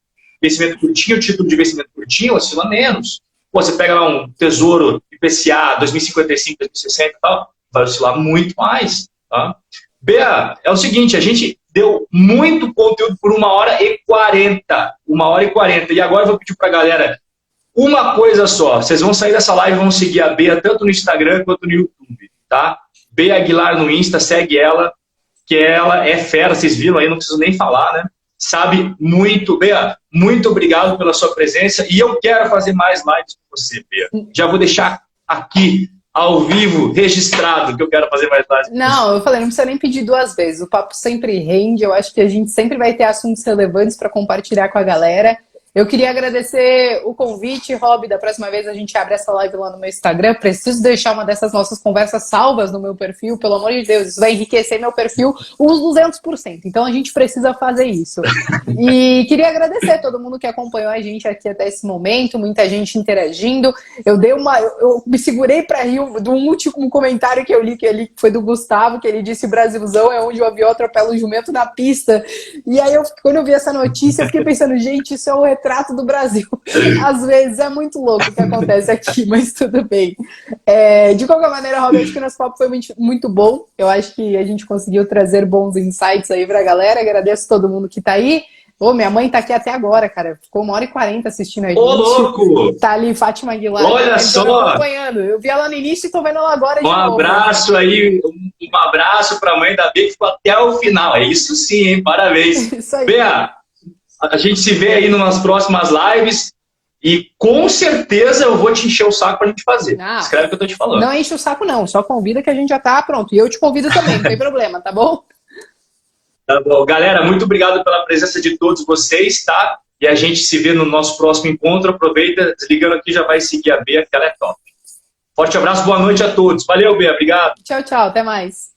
vencimento curtinho, o título de vencimento curtinho, oscila menos. Pô, você pega lá um Tesouro IPCA 2055, 2060 e tal, vai oscilar muito mais, tá? Bea, é o seguinte, a gente deu muito conteúdo por 1h40. 1h40. E agora eu vou pedir pra galera uma coisa só. Vocês vão sair dessa live e vão seguir a Bea tanto no Instagram quanto no YouTube, tá? Bea Aguilar no Insta, segue ela, que ela é fera, vocês viram aí, não preciso nem falar, né? Sabe muito. Bea, muito obrigado pela sua presença e eu quero fazer mais lives com você, Bea. Já vou deixar aqui ao vivo, registrado, que eu quero fazer mais lives. Não, eu falei, não precisa nem pedir 2 vezes. O papo sempre rende, eu acho que a gente sempre vai ter assuntos relevantes para compartilhar com a galera. Eu queria agradecer o convite, Rob. Da próxima vez a gente abre essa live lá no meu Instagram. Preciso deixar uma dessas nossas conversas salvas no meu perfil, pelo amor de Deus. Isso vai enriquecer meu perfil uns 200%. Então a gente precisa fazer isso. E queria agradecer a todo mundo que acompanhou a gente aqui até esse momento, muita gente interagindo. Eu me segurei para rir de um último comentário que eu li, que foi do Gustavo, que ele disse: Brasilzão é onde o avião atropela o jumento na pista. E aí, quando eu vi essa notícia, eu fiquei pensando, gente, isso é o retrato do Brasil. Às vezes é muito louco o que acontece aqui, mas tudo bem. De qualquer maneira, Robert, acho que o nosso papo foi muito, muito bom. Eu acho que a gente conseguiu trazer bons insights aí pra galera. Agradeço a todo mundo que tá aí. Minha mãe tá aqui até agora, cara. Ficou 1h40 assistindo a gente. Ô, louco! Tá ali, Fátima Aguilar. Olha só! Acompanhando. Eu vi ela no início e tô vendo ela agora de novo. Abraço aí, um abraço pra mãe da Bea que ficou até o final. É isso sim, hein? Parabéns. Isso aí. Bea, a gente se vê aí nas próximas lives e com certeza eu vou te encher o saco pra gente fazer. Não, escreve o que eu tô te falando. Não enche o saco não, só convida que a gente já tá pronto. E eu te convido também, não tem problema, tá bom? Tá bom. Galera, muito obrigado pela presença de todos vocês, tá? E a gente se vê no nosso próximo encontro. Aproveita, desligando aqui, já vai seguir a Bea, que ela é top. Forte abraço, boa noite a todos. Valeu, Bea, obrigado. Tchau, tchau, até mais.